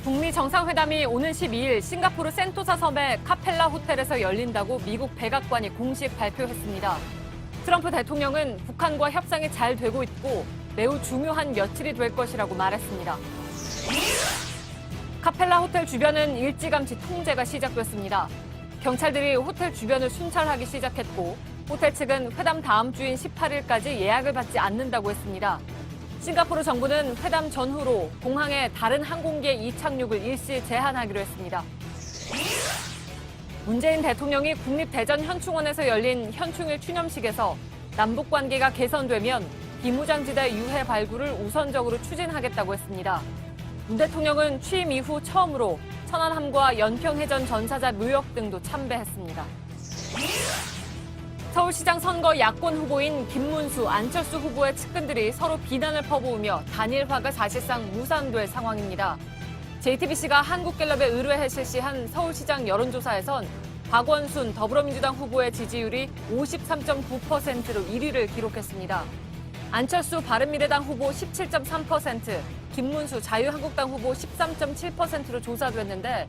북미 정상회담이 오는 12일 싱가포르 센토사 섬의 카펠라 호텔에서 열린다고 미국 백악관이 공식 발표했습니다. 트럼프 대통령은 북한과 협상이 잘 되고 있고 매우 중요한 며칠이 될 것이라고 말했습니다. 카펠라 호텔 주변은 일찌감치 통제가 시작됐습니다. 경찰들이 호텔 주변을 순찰하기 시작했고 호텔 측은 회담 다음 주인 18일까지 예약을 받지 않는다고 했습니다. 싱가포르 정부는 회담 전후로 공항에 다른 항공기의 이착륙을 일시 제한하기로 했습니다. 문재인 대통령이 국립대전현충원에서 열린 현충일 추념식에서 남북 관계가 개선되면 비무장지대 유해 발굴을 우선적으로 추진하겠다고 했습니다. 문 대통령은 취임 이후 처음으로 천안함과 연평해전 전사자 묘역 등도 참배했습니다. 서울시장 선거 야권 후보인 김문수, 안철수 후보의 측근들이 서로 비난을 퍼부으며 단일화가 사실상 무산될 상황입니다. JTBC가 한국갤럽에 의뢰해 실시한 서울시장 여론조사에선 박원순 더불어민주당 후보의 지지율이 53.9%로 1위를 기록했습니다. 안철수 바른미래당 후보 17.3%, 김문수 자유한국당 후보 13.7%로 조사됐는데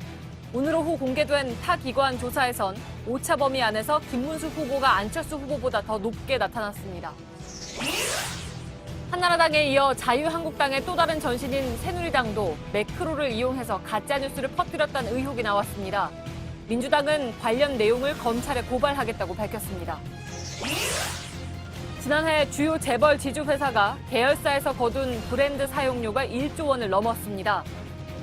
오늘 오후 공개된 타 기관 조사에선 오차 범위 안에서 김문수 후보가 안철수 후보보다 더 높게 나타났습니다. 한나라당에 이어 자유한국당의 또 다른 전신인 새누리당도 매크로를 이용해서 가짜뉴스를 퍼뜨렸다는 의혹이 나왔습니다. 민주당은 관련 내용을 검찰에 고발하겠다고 밝혔습니다. 지난해 주요 재벌 지주회사가 계열사에서 거둔 브랜드 사용료가 1조 원을 넘었습니다.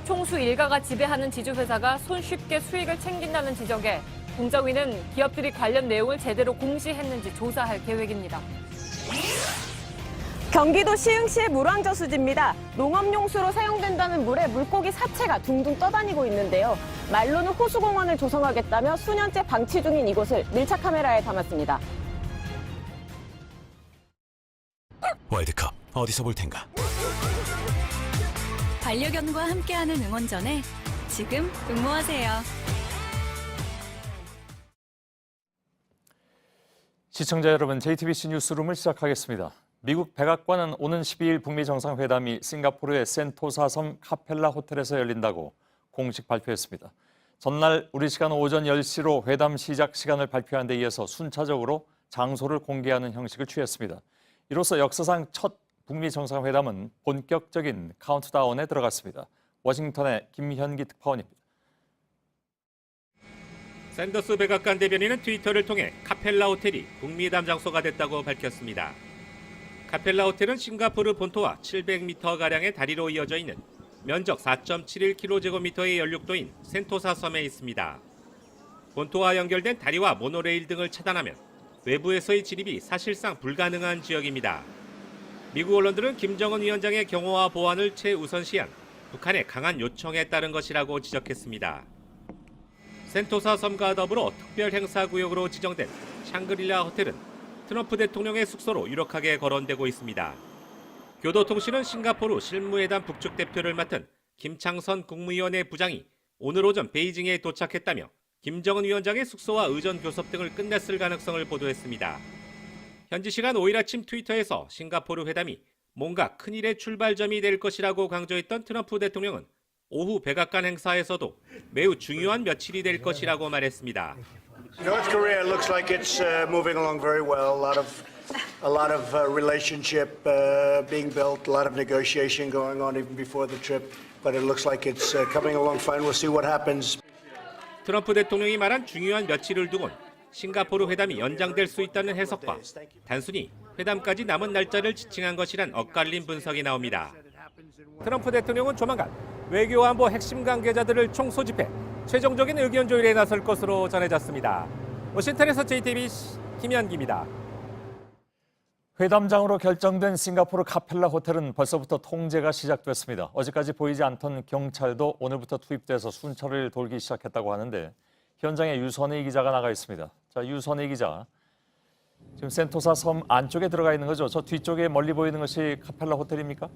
총수 일가가 지배하는 지주회사가 손쉽게 수익을 챙긴다는 지적에 공정위는 기업들이 관련 내용을 제대로 공시했는지 조사할 계획입니다. 경기도 시흥시의 물왕저수지입니다. 농업용수로 사용된다는 물에 물고기 사체가 둥둥 떠다니고 있는데요. 말로는 호수공원을 조성하겠다며 수년째 방치 중인 이곳을 밀착 카메라에 담았습니다. 월드컵 어디서 볼 텐가? 반려견과 함께하는 응원전에 지금 응모하세요. 시청자 여러분, JTBC 뉴스룸을 시작하겠습니다. 미국 백악관은 오는 12일 북미 정상회담이 싱가포르의 센토사 섬 카펠라 호텔에서 열린다고 공식 발표했습니다. 전날 우리 시간 오전 10시로 회담 시작 시간을 발표한 데 이어서 순차적으로 장소를 공개하는 형식을 취했습니다. 이로써 역사상 첫 북미 정상회담은 본격적인 카운트다운에 들어갔습니다. 워싱턴의 김현기 특파원입니다. 샌더스 백악관 대변인은 트위터를 통해 카펠라 호텔이 북미회담 장소가 됐다고 밝혔습니다. 카펠라 호텔은 싱가포르 본토와 700m가량의 다리로 이어져 있는 면적 4.71km제곱미터의 연륙도인 센토사 섬에 있습니다. 본토와 연결된 다리와 모노레일 등을 차단하면 외부에서의 진입이 사실상 불가능한 지역입니다. 미국 언론들은 김정은 위원장의 경호와 보안을 최우선시한 북한의 강한 요청에 따른 것이라고 지적했습니다. 센토사 섬과 더불어 특별 행사구역으로 지정된 샹그릴라 호텔은 트럼프 대통령의 숙소로 유력하게 거론되고 있습니다. 교도통신은 싱가포르 실무회담 북측 대표를 맡은 김창선 국무위원회 부장이 오늘 오전 베이징에 도착했다며 김정은 위원장의 숙소와 의전 교섭 등을 끝냈을 가능성을 보도했습니다. 현지 시간 5일 아침 트위터에서 싱가포르 회담이 뭔가 큰일의 출발점이 될 것이라고 강조했던 트럼프 대통령은 오후 백악관 행사에서도 매우 중요한 며칠이 될 것이라고 말했습니다. North Korea looks like it's moving along very well. A lot of relationship being built, a lot of negotiation going on even before the trip. But it looks like it's coming along fine. We'll see what happens. 트럼프 대통령이 말한 중요한 며칠을 두곤 싱가포르 회담이 연장될 수 있다는 해석과 단순히 회담까지 남은 날짜를 지칭한 것이란 엇갈린 분석이 나옵니다. 트럼프 대통령은 조만간 외교안보 핵심 관계자들을 총소집해 최종적인 의견 조율에 나설 것으로 전해졌습니다. 워싱턴에서 JTBC 김현기입니다. 회담장으로 결정된 싱가포르 카펠라 호텔은 벌써부터 통제가 시작됐습니다. 어제까지 보이지 않던 경찰도 오늘부터 투입돼서 순찰을 돌기 시작했다고 하는데 현장에 유선희 기자가 나가 있습니다. 자, 유선희 기자. 지금 센토사 섬 안쪽에 들어가 있는 거죠? 저 뒤쪽에 멀리 보이는 것이 카펠라 호텔입니까?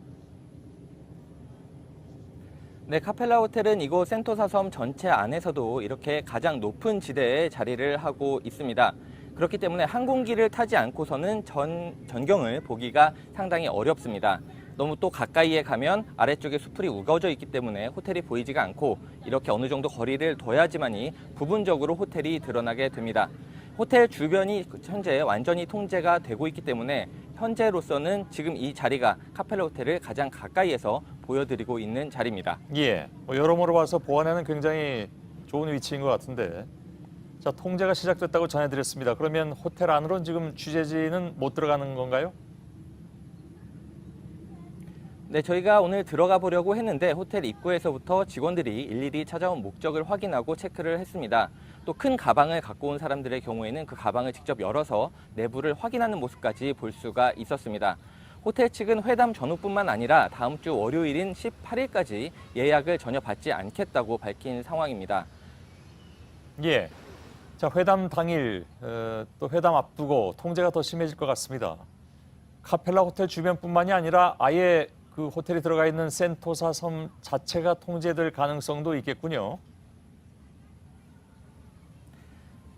네, 카펠라 호텔은 이곳 센토사 섬 전체 안에서도 이렇게 가장 높은 지대에 자리를 하고 있습니다. 그렇기 때문에 항공기를 타지 않고서는 전경을 보기가 상당히 어렵습니다. 너무 또 가까이에 가면 아래쪽에 수풀이 우거져 있기 때문에 호텔이 보이지가 않고 이렇게 어느 정도 거리를 둬야지만이 부분적으로 호텔이 드러나게 됩니다. 호텔 주변이 현재 완전히 통제가 되고 있기 때문에 현재로서는 지금 이 자리가 카펠라 호텔을 가장 가까이에서 보여드리고 있는 자리입니다. 예, 여러모로 봐서 보안에는 굉장히 좋은 위치인 것 같은데, 자, 통제가 시작됐다고 전해드렸습니다. 그러면 호텔 안으로는 지금 취재진은 못 들어가는 건가요? 네, 저희가 오늘 들어가 보려고 했는데 호텔 입구에서부터 직원들이 일일이 찾아온 목적을 확인하고 체크를 했습니다. 또 큰 가방을 갖고 온 사람들의 경우에는 그 가방을 직접 열어서 내부를 확인하는 모습까지 볼 수가 있었습니다. 호텔 측은 회담 전후뿐만 아니라 다음 주 월요일인 18일까지 예약을 전혀 받지 않겠다고 밝힌 상황입니다. 예, 자, 회담 당일 또 회담 앞두고 통제가 더 심해질 것 같습니다. 카펠라 호텔 주변뿐만이 아니라 아예 그 호텔이 들어가 있는 센토사 섬 자체가 통제될 가능성도 있겠군요.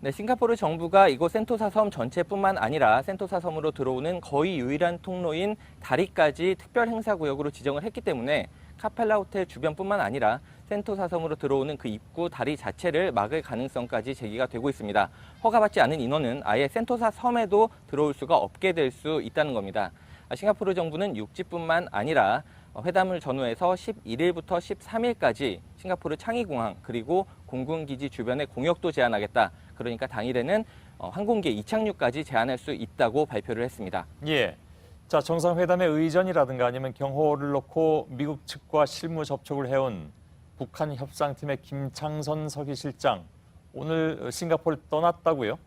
네, 싱가포르 정부가 이곳 센토사 섬 전체뿐만 아니라 센토사 섬으로 들어오는 거의 유일한 통로인 다리까지 특별 행사 구역으로 지정을 했기 때문에 카펠라 호텔 주변뿐만 아니라 센토사 섬으로 들어오는 그 입구 다리 자체를 막을 가능성까지 제기가 되고 있습니다. 허가받지 않은 인원은 아예 센토사 섬에도 들어올 수가 없게 될 수 있다는 겁니다. 싱가포르 정부는 육지뿐만 아니라 회담을 전후해서 11일부터 13일까지 싱가포르 창의공항 그리고 공군기지 주변의 공역도 제한하겠다. 그러니까 당일에는 항공기의 이착륙까지 제한할 수 있다고 발표를 했습니다. 예, 자, 정상회담의 의전이라든가 아니면 경호를 놓고 미국 측과 실무 접촉을 해온 북한 협상팀의 김창선 서기실장, 오늘 싱가포르 떠났다고요?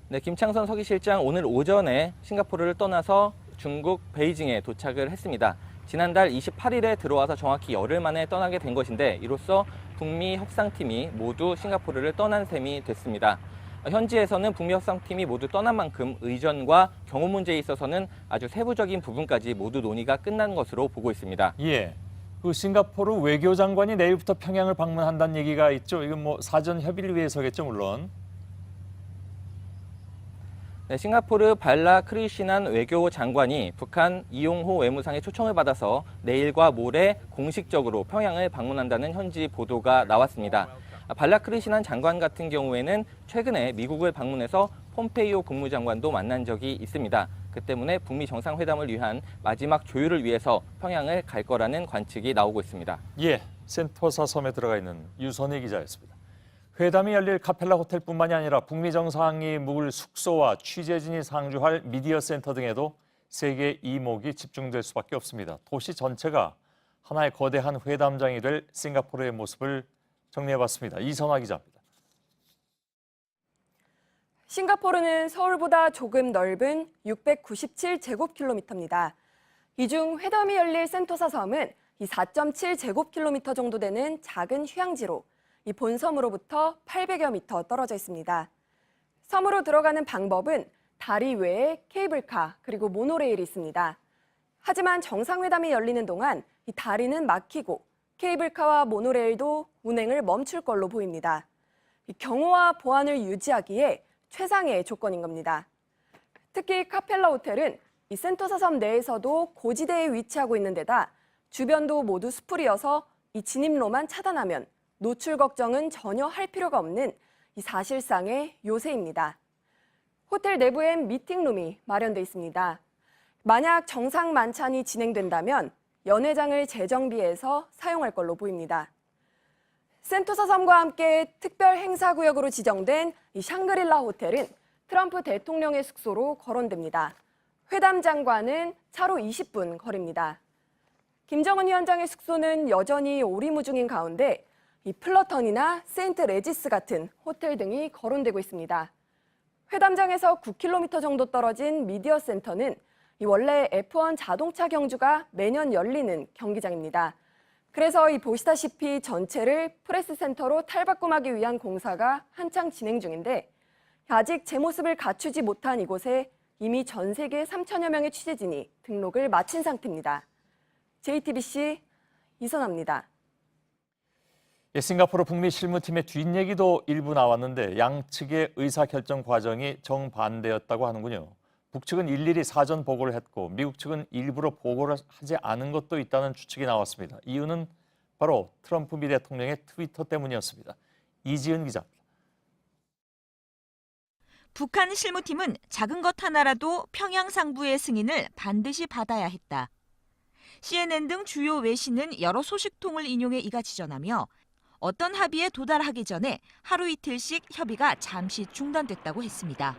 네, 김창선 서기실장 오늘 오전에 싱가포르를 떠나서 중국 베이징에 도착을 했습니다. 지난달 28일에 들어와서 정확히 열흘 만에 떠나게 된 것인데 이로써 북미 협상팀이 모두 싱가포르를 떠난 셈이 됐습니다. 현지에서는 북미 협상팀이 모두 떠난 만큼 의전과 경호 문제에 있어서는 아주 세부적인 부분까지 모두 논의가 끝난 것으로 보고 있습니다. 예, 그 싱가포르 외교장관이 내일부터 평양을 방문한다는 얘기가 있죠. 이건 뭐 사전 협의를 위해서겠죠, 물론. 네, 싱가포르 발라 크리시난 외교장관이 북한 이용호 외무상의 초청을 받아서 내일과 모레 공식적으로 평양을 방문한다는 현지 보도가 나왔습니다. 발라 크리시난 장관 같은 경우에는 최근에 미국을 방문해서 폼페이오 국무장관도 만난 적이 있습니다. 그 때문에 북미 정상회담을 위한 마지막 조율을 위해서 평양을 갈 거라는 관측이 나오고 있습니다. 예, 센토사 섬에 들어가 있는 유선희 기자였습니다. 회담이 열릴 카펠라 호텔뿐만이 아니라 북미 정상이 묵을 숙소와 취재진이 상주할 미디어 센터 등에도 세계의 이목이 집중될 수밖에 없습니다. 도시 전체가 하나의 거대한 회담장이 될 싱가포르의 모습을 정리해봤습니다. 이선화 기자입니다. 싱가포르는 서울보다 조금 넓은 697제곱킬로미터입니다. 이 중 회담이 열릴 센토사 섬은 이 4.7제곱킬로미터 정도 되는 작은 휴양지로 이 본섬으로부터 800여 미터 떨어져 있습니다. 섬으로 들어가는 방법은 다리 외에 케이블카 그리고 모노레일이 있습니다. 하지만 정상회담이 열리는 동안 이 다리는 막히고 케이블카와 모노레일도 운행을 멈출 걸로 보입니다. 이 경호와 보안을 유지하기에 최상의 조건인 겁니다. 특히 카펠라 호텔은 이 센토사 섬 내에서도 고지대에 위치하고 있는 데다 주변도 모두 숲풀이어서 이 진입로만 차단하면 노출 걱정은 전혀 할 필요가 없는 이 사실상의 요새입니다. 호텔 내부엔 미팅룸이 마련돼 있습니다. 만약 정상 만찬이 진행된다면 연회장을 재정비해서 사용할 걸로 보입니다. 센토사 섬과 함께 특별 행사구역으로 지정된 이 샹그릴라 호텔은 트럼프 대통령의 숙소로 거론됩니다. 회담장과는 차로 20분 거리입니다. 김정은 위원장의 숙소는 여전히 오리무중인 가운데 이 플러턴이나 세인트 레지스 같은 호텔 등이 거론되고 있습니다. 회담장에서 9km 정도 떨어진 미디어 센터는 원래 F1 자동차 경주가 매년 열리는 경기장입니다. 그래서 보시다시피 전체를 프레스 센터로 탈바꿈하기 위한 공사가 한창 진행 중인데 아직 제 모습을 갖추지 못한 이곳에 이미 전 세계 3천여 명의 취재진이 등록을 마친 상태입니다. JTBC 이선아입니다. 예, 싱가포르 북미 실무팀의 뒷얘기도 일부 나왔는데 양측의 의사결정 과정이 정반대였다고 하는군요. 북측은 일일이 사전 보고를 했고 미국 측은 일부러 보고를 하지 않은 것도 있다는 추측이 나왔습니다. 이유는 바로 트럼프 미 대통령의 트위터 때문이었습니다. 이지은 기자입니다. 북한 실무팀은 작은 것 하나라도 평양 상부의 승인을 반드시 받아야 했다. CNN 등 주요 외신은 여러 소식통을 인용해 이가 지전하며 어떤 합의에 도달하기 전에 하루 이틀씩 협의가 잠시 중단됐다고 했습니다.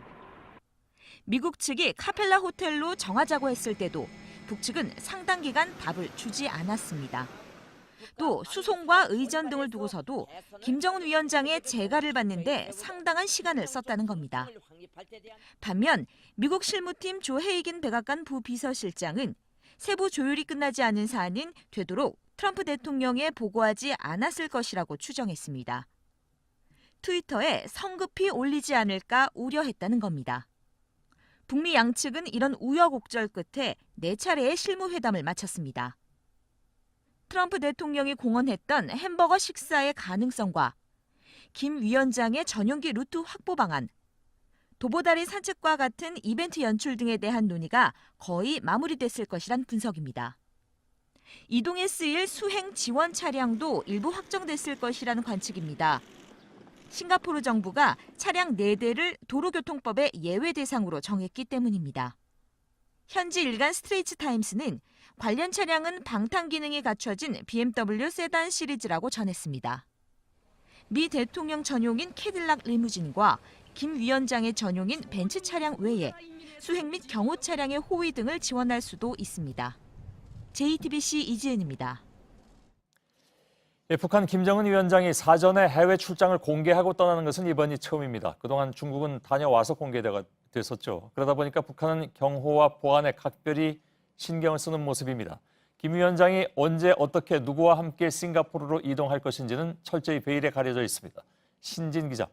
미국 측이 카펠라 호텔로 정하자고 했을 때도 북측은 상당 기간 답을 주지 않았습니다. 또 수송과 의전 등을 두고서도 김정은 위원장의 재가를 받는데 상당한 시간을 썼다는 겁니다. 반면 미국 실무팀 조 헤이긴 백악관 부비서실장은 세부 조율이 끝나지 않은 사안은 되도록 트럼프 대통령에 보고하지 않았을 것이라고 추정했습니다. 트위터에 성급히 올리지 않을까 우려했다는 겁니다. 북미 양측은 이런 우여곡절 끝에 4차례의 실무회담을 마쳤습니다. 트럼프 대통령이 공언했던 햄버거 식사의 가능성과 김 위원장의 전용기 루트 확보 방안, 도보다리 산책과 같은 이벤트 연출 등에 대한 논의가 거의 마무리됐을 것이란 분석입니다. 이동에 쓰일 수행 지원 차량도 일부 확정됐을 것이라는 관측입니다. 싱가포르 정부가 차량 4대를 도로교통법의 예외 대상으로 정했기 때문입니다. 현지 일간 스트레이트 타임스는 관련 차량은 방탄 기능이 갖춰진 BMW 세단 시리즈라고 전했습니다. 미 대통령 전용인 캐딜락 리무진과 김 위원장의 전용인 벤츠 차량 외에 수행 및 경호 차량의 호위 등을 지원할 수도 있습니다. JTBC 이지은입니다. 북한 김정은 위원장이 사전에 해외 출장을 공개하고 떠나는 것은 이번이 처음입니다. 그동안 중국은 다녀와서 공개됐었죠. 그러다 보니까 북한은 경호와 보안에 각별히 신경을 쓰는 모습입니다. 김 위원장이 언제 어떻게 누구와 함께 싱가포르로 이동할 것인지는 철저히 베일에 가려져 있습니다. 신진 기자.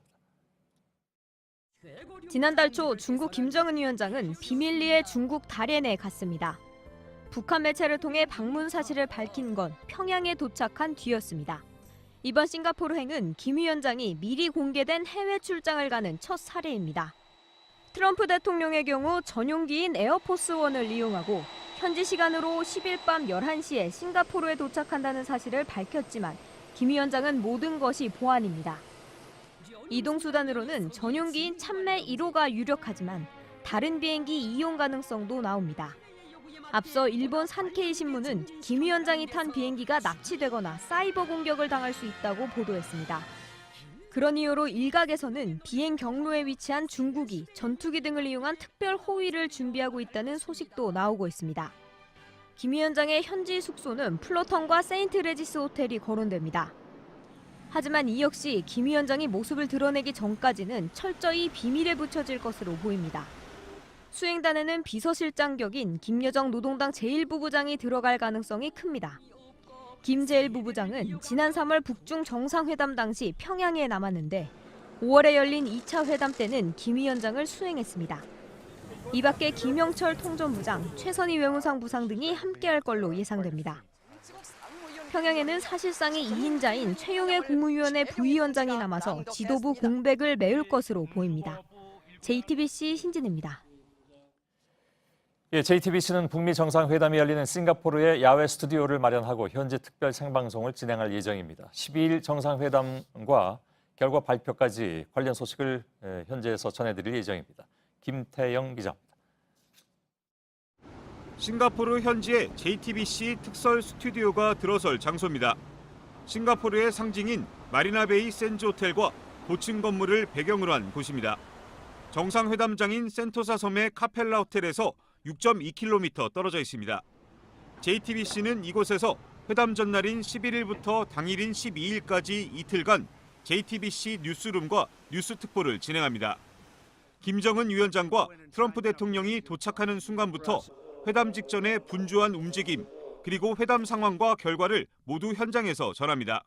지난달 초 중국 김정은 위원장은 비밀리에 중국 다롄에 갔습니다. 북한 매체를 통해 방문 사실을 밝힌 건 평양에 도착한 뒤였습니다. 이번 싱가포르행은 김 위원장이 미리 공개된 해외 출장을 가는 첫 사례입니다. 트럼프 대통령의 경우 전용기인 에어포스원을 이용하고 현지 시간으로 10일 밤 11시에 싱가포르에 도착한다는 사실을 밝혔지만 김 위원장은 모든 것이 보안입니다. 이동수단으로는 전용기인 참매 1호가 유력하지만 다른 비행기 이용 가능성도 나옵니다. 앞서 일본 산케이 신문은 김 위원장이 탄 비행기가 납치되거나 사이버 공격을 당할 수 있다고 보도했습니다. 그런 이유로 일각에서는 비행 경로에 위치한 중국이 전투기 등을 이용한 특별 호위를 준비하고 있다는 소식도 나오고 있습니다. 김 위원장의 현지 숙소는 플로턴과 세인트 레지스 호텔이 거론됩니다. 하지만 이 역시 김 위원장이 모습을 드러내기 전까지는 철저히 비밀에 붙여질 것으로 보입니다. 수행단에는 비서실장 격인 김여정 노동당 제1부부장이 들어갈 가능성이 큽니다. 김 제1부부장은 지난 3월 북중 정상회담 당시 평양에 남았는데 5월에 열린 2차 회담 때는 김 위원장을 수행했습니다. 이 밖에 김영철 통전부장, 최선희 외무상 부상 등이 함께할 걸로 예상됩니다. 평양에는 사실상의 2인자인 최용해 국무위원회 부위원장이 남아서 지도부 공백을 메울 것으로 보입니다. JTBC 신진입니다. JTBC는 북미 정상회담이 열리는 싱가포르에 야외 스튜디오를 마련하고 현지 특별 생방송을 진행할 예정입니다. 12일 정상회담과 결과 발표까지 관련 소식을 현지에서 전해드릴 예정입니다. 김태영 기자입니다. 싱가포르 현지에 JTBC 특설 스튜디오가 들어설 장소입니다. 싱가포르의 상징인 마리나베이 샌즈 호텔과 고층 건물을 배경으로 한 곳입니다. 정상회담장인 센토사 섬의 카펠라 호텔에서 6.2km 떨어져 있습니다. JTBC는 이곳에서 회담 전날인 11일부터 당일인 12일까지 이틀간 JTBC 뉴스룸과 뉴스 특보를 진행합니다. 김정은 위원장과 트럼프 대통령이 도착하는 순간부터 회담 직전의 분주한 움직임, 그리고 회담 상황과 결과를 모두 현장에서 전합니다.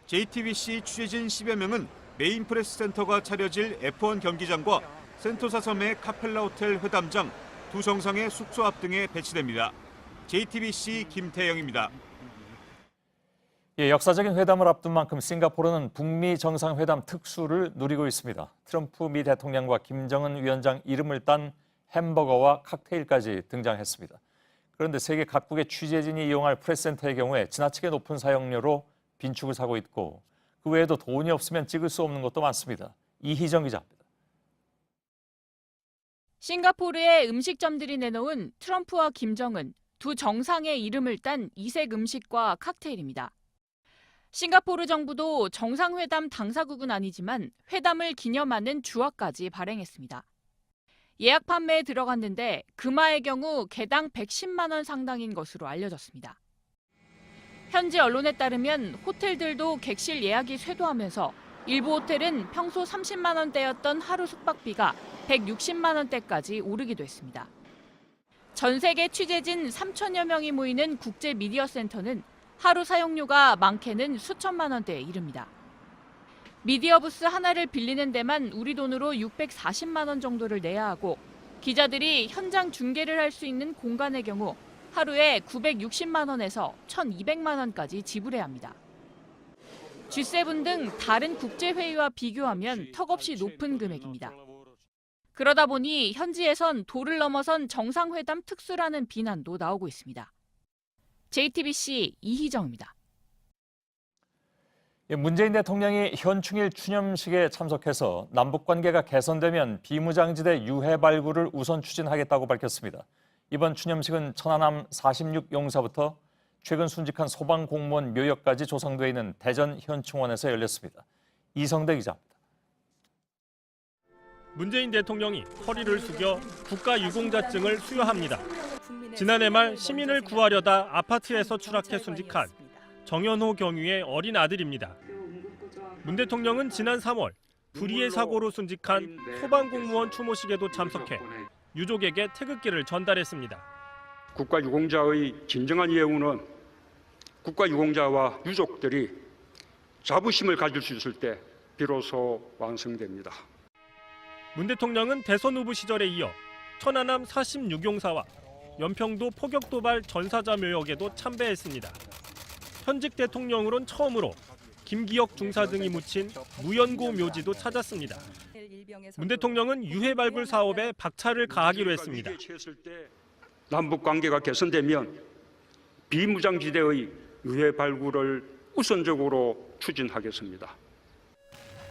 JTBC 취재진 10여 명은 메인 프레스 센터가 차려질 F1 경기장과 센토사 섬의 카펠라 호텔 회담장, 두 정상의 숙소 앞 등에 배치됩니다. JTBC 김태영입니다. 역사적인 회담을 앞둔 만큼 싱가포르는 북미 정상회담 특수를 누리고 있습니다. 트럼프 미 대통령과 김정은 위원장 이름을 딴 햄버거와 칵테일까지 등장했습니다. 그런데 세계 각국의 취재진이 이용할 프레스센터의 경우에 지나치게 높은 사용료로 빈축을 사고 있고 그 외에도 돈이 없으면 찍을 수 없는 것도 많습니다. 이희정 기자입니다. 싱가포르의 음식점들이 내놓은 트럼프와 김정은 두 정상의 이름을 딴 이색 음식과 칵테일입니다. 싱가포르 정부도 정상회담 당사국은 아니지만 회담을 기념하는 주화까지 발행했습니다. 예약 판매에 들어갔는데 금화의 경우 개당 110만 원 상당인 것으로 알려졌습니다. 현지 언론에 따르면 호텔들도 객실 예약이 쇄도하면서 일부 호텔은 평소 30만 원대였던 하루 숙박비가 160만 원대까지 오르기도 했습니다. 전 세계 취재진 3천여 명이 모이는 국제 미디어 센터는 하루 사용료가 많게는 수천만 원대에 이릅니다. 미디어 부스 하나를 빌리는 데만 우리 돈으로 640만 원 정도를 내야 하고 기자들이 현장 중계를 할 수 있는 공간의 경우 하루에 960만 원에서 1,200만 원까지 지불해야 합니다. G7 등 다른 국제회의와 비교하면 턱없이 높은 금액입니다. 그러다 보니 현지에선 도를 넘어선 정상회담 특수라는 비난도 나오고 있습니다. JTBC 이희정입니다. 문재인 대통령이 현충일 추념식에 참석해서 남북관계가 개선되면 비무장지대 유해 발굴을 우선 추진하겠다고 밝혔습니다. 이번 추념식은 천안함 46용사부터 최근 순직한 소방공무원 묘역까지 조성돼 있는 대전 현충원에서 열렸습니다. 이성대 기자입니다. 문재인 대통령이 허리를 숙여 국가유공자증을 수여합니다. 지난해 말 시민을 구하려다 아파트에서 추락해 순직한 정현호 경위의 어린 아들입니다. 문 대통령은 지난 3월 불의의 사고로 순직한 소방공무원 추모식에도 참석해 유족에게 태극기를 전달했습니다. 국가유공자의 진정한 예우는 국가유공자와 유족들이 자부심을 가질 수 있을 때 비로소 완성됩니다. 문 대통령은 대선 후보 시절에 이어 천안함 46용사와 연평도 포격도발 전사자 묘역에도 참배했습니다. 현직 대통령으론 처음으로 김기혁 중사 등이 묻힌 무연고 묘지도 찾았습니다. 문 대통령은 유해 발굴 사업에 박차를 가하기로 했습니다. 남북 관계가 개선되면 비무장지대의 유해 발굴을 우선적으로 추진하겠습니다.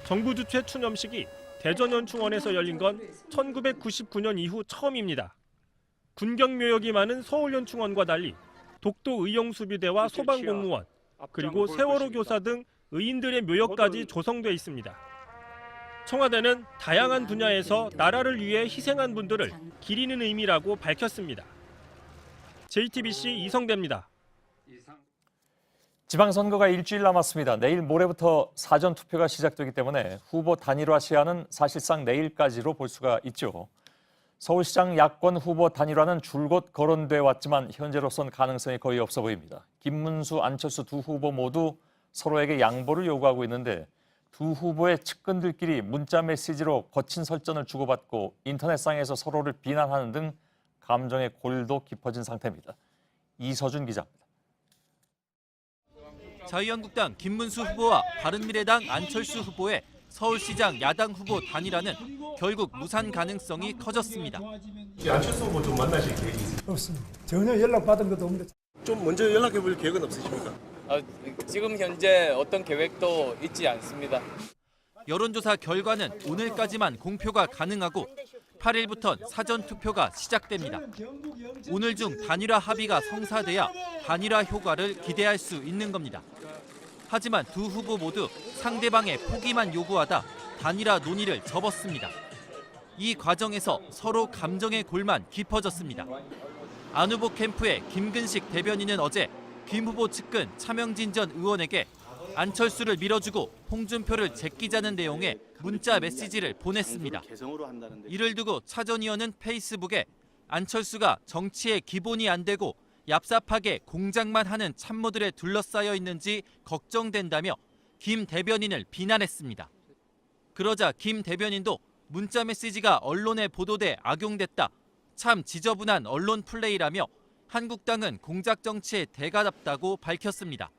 정부 주최 추념식이 대전현충원에서 열린 건 1999년 이후 처음입니다. 군경묘역이 많은 서울현충원과 달리 독도 의용수비대와 소방공무원, 그리고 세월호 교사 등 의인들의 묘역까지 조성돼 있습니다. 청와대는 다양한 분야에서 나라를 위해 희생한 분들을 기리는 의미라고 밝혔습니다. JTBC 이성대입니다. 지방선거가 일주일 남았습니다. 내일 모레부터 사전투표가 시작되기 때문에 후보 단일화 시한은 사실상 내일까지로 볼 수가 있죠. 서울시장 야권 후보 단일화는 줄곧 거론돼 왔지만 현재로선 가능성이 거의 없어 보입니다. 김문수, 안철수 두 후보 모두 서로에게 양보를 요구하고 있는데 두 후보의 측근들끼리 문자 메시지로 거친 설전을 주고받고 인터넷상에서 서로를 비난하는 등 감정의 골도 깊어진 상태입니다. 이서준 기자입니다. 자유한국당 김문수 후보와 바른미래당 안철수 후보의 서울시장 야당 후보 단일화는 결국 무산 가능성이 커졌습니다. 안철수 후보 좀 만나실 계획이 있으세요? 없습니다. 전혀 연락받은 것도 없는데. 좀 먼저 연락해볼 계획은 없으십니까? 지금 현재 어떤 계획도 있지 않습니다. 여론조사 결과는 오늘까지만 공표가 가능하고 8일부터 사전투표가 시작됩니다. 오늘 중 단일화 합의가 성사돼야 단일화 효과를 기대할 수 있는 겁니다. 하지만 두 후보 모두 상대방의 포기만 요구하다 단일화 논의를 접었습니다. 이 과정에서 서로 감정의 골만 깊어졌습니다. 안 후보 캠프의 김근식 대변인은 어제 김 후보 측근 차명진 전 의원에게 안철수를 밀어주고 홍준표를 제끼자는 내용의 문자 메시지를 보냈습니다. 이를 두고 차 전 의원은 페이스북에 안철수가 정치의 기본이 안 되고 얍삽하게 공작만 하는 참모들에 둘러싸여 있는지 걱정된다며 김 대변인을 비난했습니다. 그러자 김 대변인도 문자 메시지가 언론에 보도돼 악용됐다. 참 지저분한 언론 플레이라며 한국당은 공작 정치의 대가답다고 밝혔습니다.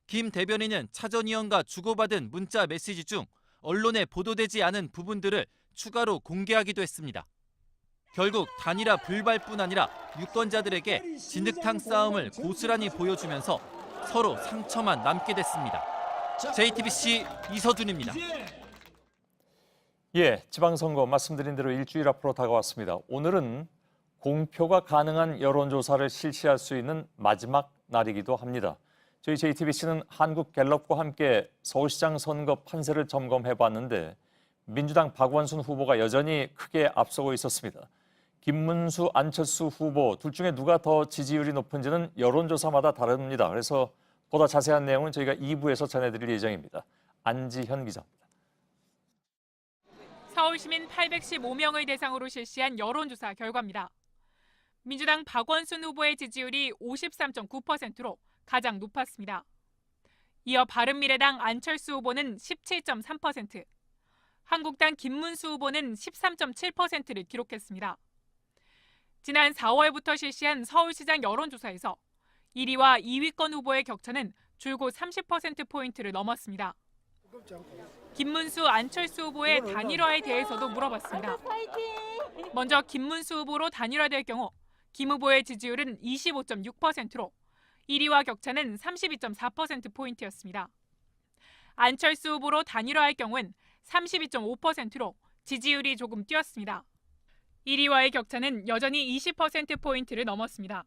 김 대변인은 차 전 의원과 주고받은 문자 메시지 중 언론에 보도되지 않은 부분들을 추가로 공개하기도 했습니다. 결국 단일화 불발뿐 아니라 유권자들에게 진흙탕 싸움을 고스란히 보여주면서 서로 상처만 남게 됐습니다. JTBC 이서준입니다. 예, 지방선거 말씀드린 대로 일주일 앞으로 다가왔습니다. 오늘은 공표가 가능한 여론조사를 실시할 수 있는 마지막 날이기도 합니다. 저희 JTBC는 한국갤럽과 함께 서울시장 선거 판세를 점검해봤는데 민주당 박원순 후보가 여전히 크게 앞서고 있었습니다. 김문수, 안철수 후보 둘 중에 누가 더 지지율이 높은지는 여론조사마다 다릅니다. 그래서 보다 자세한 내용은 저희가 2부에서 전해드릴 예정입니다. 안지현 기자입니다. 서울시민 815명을 대상으로 실시한 여론조사 결과입니다. 민주당 박원순 후보의 지지율이 53.9%로 가장 높았습니다. 이어 바른미래당 안철수 후보는 17.3%, 한국당 김문수 후보는 13.7%를 기록했습니다. 지난 4월부터 실시한 서울시장 여론조사에서 1위와 2위권 후보의 격차는 줄곧 30%포인트를 넘었습니다. 김문수, 안철수 후보의 단일화에 대해서도 물어봤습니다. 먼저 김문수 후보로 단일화될 경우 김 후보의 지지율은 25.6%로 1위와 격차는 32.4%포인트였습니다. 안철수 후보로 단일화할 경우는 32.5%로 지지율이 조금 뛰었습니다. 1위와의 격차는 여전히 20%포인트를 넘었습니다.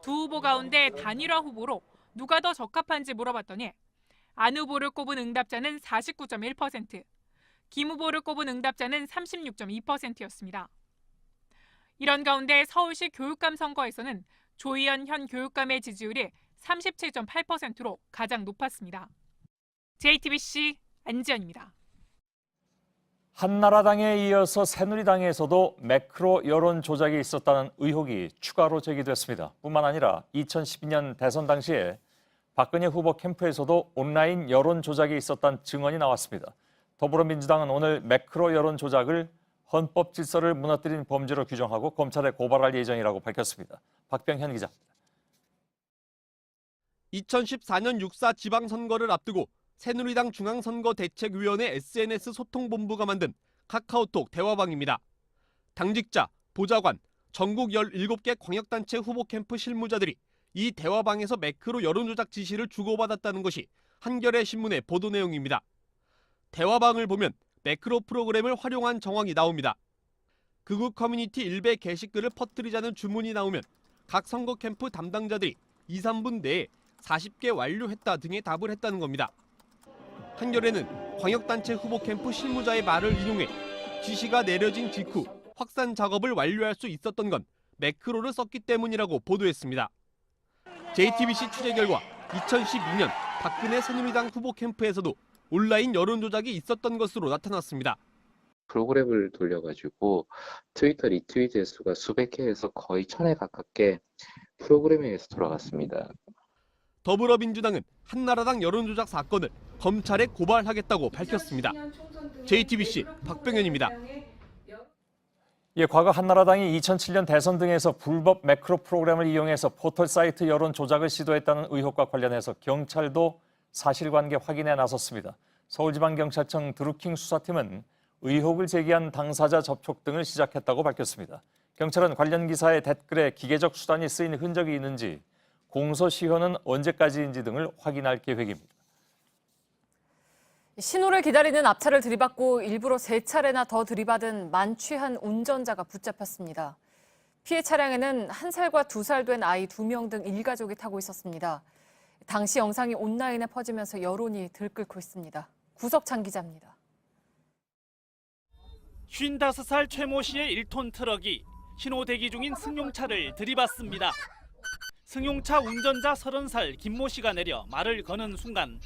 두 후보 가운데 단일화 후보로 누가 더 적합한지 물어봤더니 안 후보를 꼽은 응답자는 49.1%, 김 후보를 꼽은 응답자는 36.2%였습니다. 이런 가운데 서울시 교육감 선거에서는 조희연 현 교육감의 지지율이 37.8%로 가장 높았습니다. JTBC 안지연입니다. 한나라당에 이어서 새누리당에서도 매크로 여론 조작이 있었다는 의혹이 추가로 제기됐습니다. 뿐만 아니라 2012년 대선 당시에 박근혜 후보 캠프에서도 온라인 여론 조작이 있었다는 증언이 나왔습니다. 더불어민주당은 오늘 매크로 여론 조작을 헌법 질서를 무너뜨린 범죄로 규정하고 검찰에 고발할 예정이라고 밝혔습니다. 박병현 기자입니다. 2014년 6.4 지방선거를 앞두고 새누리당 중앙선거대책위원회 SNS 소통본부가 만든 카카오톡 대화방입니다. 당직자, 보좌관, 전국 17개 광역단체 후보 캠프 실무자들이 이 대화방에서 매크로 여론조작 지시를 주고받았다는 것이 한겨레 신문의 보도 내용입니다. 대화방을 보면 매크로 프로그램을 활용한 정황이 나옵니다. 극우 커뮤니티 일베 게시글을 퍼뜨리자는 주문이 나오면 각 선거 캠프 담당자들이 2, 3분 내에 40개 완료했다 등의 답을 했다는 겁니다. 한겨레는 광역단체 후보 캠프 실무자의 말을 인용해 지시가 내려진 직후 확산 작업을 완료할 수 있었던 건 매크로를 썼기 때문이라고 보도했습니다. JTBC 취재 결과 2012년 박근혜 새누리당 후보 캠프에서도 온라인 여론 조작이 있었던 것으로 나타났습니다. 프로그램을 돌려가지고 트위터 리트윗 횟수가 수백 회에서 거의 1000회 가깝게 프로그램에 의해서 돌아갔습니다. 더불어민주당은 한나라당 여론조작 사건을 검찰에 고발하겠다고 밝혔습니다. JTBC 박병현입니다. 예, 과거 한나라당이 2007년 대선 등에서 불법 매크로 프로그램을 이용해서 포털 사이트 여론 조작을 시도했다는 의혹과 관련해서 경찰도 사실관계 확인에 나섰습니다. 서울지방경찰청 드루킹 수사팀은 의혹을 제기한 당사자 접촉 등을 시작했다고 밝혔습니다. 경찰은 관련 기사의 댓글에 기계적 수단이 쓰인 흔적이 있는지, 공소시효는 언제까지인지 등을 확인할 계획입니다. 신호를 기다리는 앞차를 들이받고 일부러 3차례나 더 들이받은 만취한 운전자가 붙잡혔습니다. 피해 차량에는 1살과 2살 된 아이 2명 등 일가족이 타고 있었습니다. 당시 영상이 온라인에 퍼지면서 여론이 들끓고 있습니다. 구석찬 기자입니다. 55살 최모 씨의 1톤 트럭이 신호 대기 중인 승용차를 들이받습니다. 승용차 운전자 30살 김모 씨가 내려 말을 거는 순간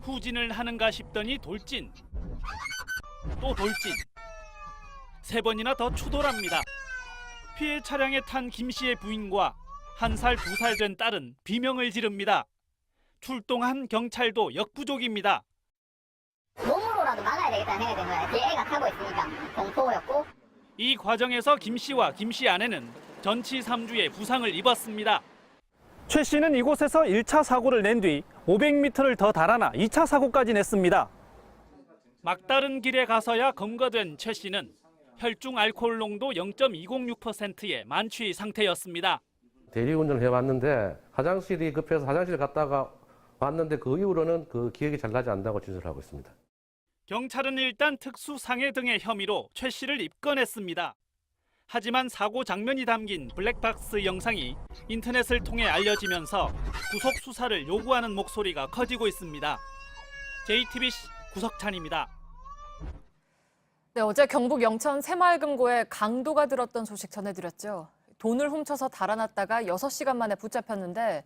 후진을 하는가 싶더니 돌진, 또 돌진, 3번이나 더 추돌합니다. 피해 차량에 탄 김 씨의 부인과 1살, 2살 된 딸은 비명을 지릅니다. 출동한 경찰도 역부족입니다. 몸으로라도 막아야 되겠다는 생각이 든 거예요. 뒤에 애가 타고 있으니까 공포였고. 이 과정에서 김 씨와 김 씨 아내는 전치 3주의 부상을 입었습니다. 최 씨는 이곳에서 1차 사고를 낸 뒤 500m를 더 달아나 2차 사고까지 냈습니다. 막다른 길에 가서야 검거된 최 씨는 혈중 알코올 농도 0.206%의 만취 상태였습니다. 대리운전을 해왔는데 화장실이 급해서 화장실 갔다가 왔는데 그 이후로는 그 기억이 잘 나지 않는다고 진술을 하고 있습니다. 경찰은 일단 특수상해 등의 혐의로 최 씨를 입건했습니다. 하지만 사고 장면이 담긴 블랙박스 영상이 인터넷을 통해 알려지면서 구속 수사를 요구하는 목소리가 커지고 있습니다. JTBC 구석찬입니다. 네, 어제 경북 영천 새마을금고에 강도가 들었던 소식 전해드렸죠. 돈을 훔쳐서 달아났다가 6시간 만에 붙잡혔는데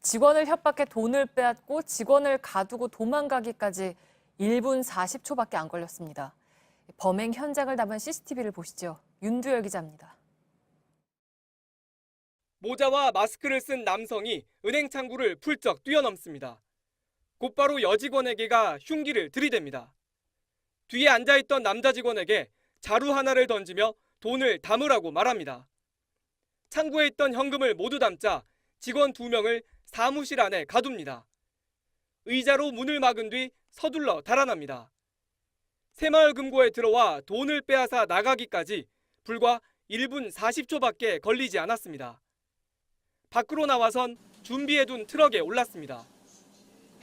직원을 협박해 돈을 빼앗고 직원을 가두고 도망가기까지 1분 40초밖에 안 걸렸습니다. 범행 현장을 담은 CCTV를 보시죠. 윤두열 기자입니다. 모자와 마스크를 쓴 남성이 은행 창구를 훌쩍 뛰어넘습니다. 곧바로 여직원에게가 흉기를 들이댑니다. 뒤에 앉아있던 남자 직원에게 자루 하나를 던지며 돈을 담으라고 말합니다. 창구에 있던 현금을 모두 담자 직원 2명을 사무실 안에 가둡니다. 의자로 문을 막은 뒤 서둘러 달아납니다. 새마을금고에 들어와 돈을 빼앗아 나가기까지 불과 1분 40초밖에 걸리지 않았습니다. 밖으로 나와선 준비해둔 트럭에 올랐습니다.